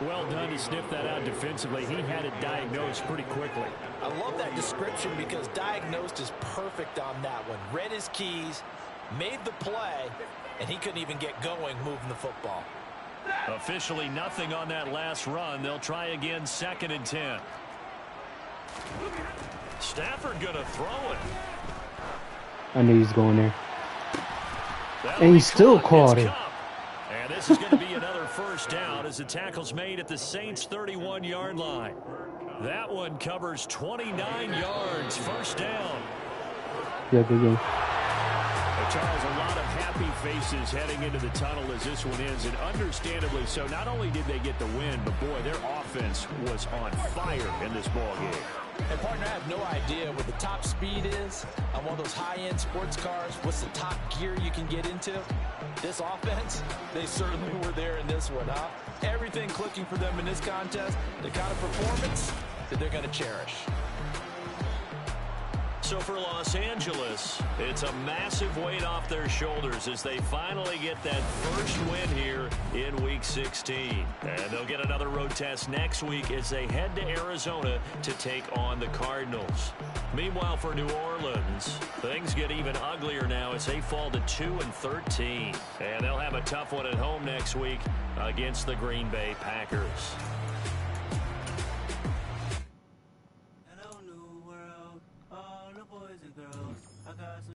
Well done to sniff that out defensively. He had it diagnosed pretty quickly. I love that description because diagnosed is perfect on that one. Read his keys, made the play, and he couldn't even get going moving the football. Officially nothing on that last run. They'll try again, 2nd and 10. Stafford going to throw it. I knew he was going there. And he still caught it. And this is going to be another 1st down as the tackle's made at the Saints' 31-yard line. That one covers 29 yards. 1st down. Yeah, good game. Charles, a lot of happy faces heading into the tunnel as this one ends, and understandably so. Not only did they get the win, but boy, their offense was on fire in this ball game. And partner, I have no idea what the top speed is on one of those high-end sports cars. What's the top gear you can get into? This offense, they certainly were there in this one, huh? Everything clicking for them in this contest, the kind of performance that they're going to cherish. So for Los Angeles, it's a massive weight off their shoulders as they finally get that first win here in Week 16. And they'll get another road test next week as they head to Arizona to take on the Cardinals. Meanwhile, for New Orleans, things get even uglier now as they fall to 2-13. And they'll have a tough one at home next week against the Green Bay Packers.